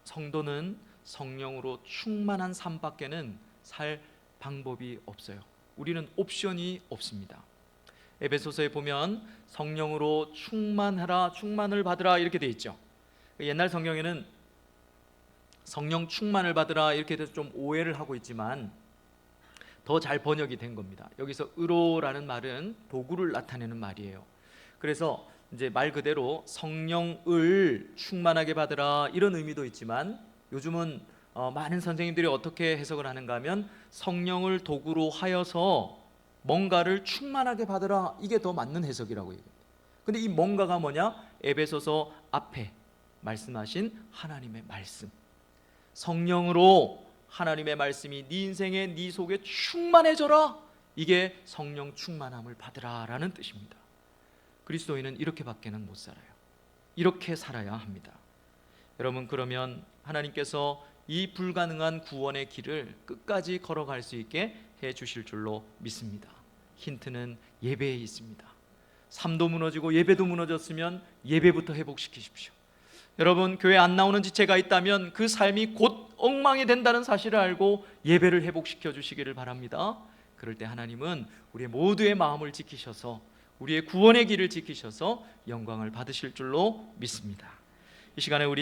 성도는 성령으로 충만한 삶밖에는 살 방법이 없어요. 우리는 옵션이 없습니다. 에베소서에 보면 성령으로 충만하라, 충만을 받으라 이렇게 돼 있죠. 옛날 성경에는 성령 충만을 받으라 이렇게 돼서 좀 오해를 하고 있지만 더 잘 번역이 된 겁니다. 여기서 의로라는 말은 도구를 나타내는 말이에요. 그래서 이제 말 그대로 성령을 충만하게 받으라 이런 의미도 있지만, 요즘은 많은 선생님들이 어떻게 해석을 하는가 하면 성령을 도구로 하여서 뭔가를 충만하게 받으라, 이게 더 맞는 해석이라고 얘기합니다. 근데 이 뭔가가 뭐냐? 에베소서 앞에 말씀하신 하나님의 말씀, 성령으로 하나님의 말씀이 네 인생에 네 속에 충만해져라, 이게 성령 충만함을 받으라 라는 뜻입니다. 그리스도인은 이렇게밖에는 못 살아요. 이렇게 살아야 합니다. 여러분, 그러면 하나님께서 이 불가능한 구원의 길을 끝까지 걸어갈 수 있게 해 주실 줄로 믿습니다. 힌트는 예배에 있습니다. 삶도 무너지고 예배도 무너졌으면 예배부터 회복시키십시오. 여러분, 교회 안 나오는 지체가 있다면 그 삶이 곧 엉망이 된다는 사실을 알고 예배를 회복시켜 주시기를 바랍니다. 그럴 때 하나님은 우리의 모두의 마음을 지키셔서 우리의 구원의 길을 지키셔서 영광을 받으실 줄로 믿습니다. 이 시간에 우리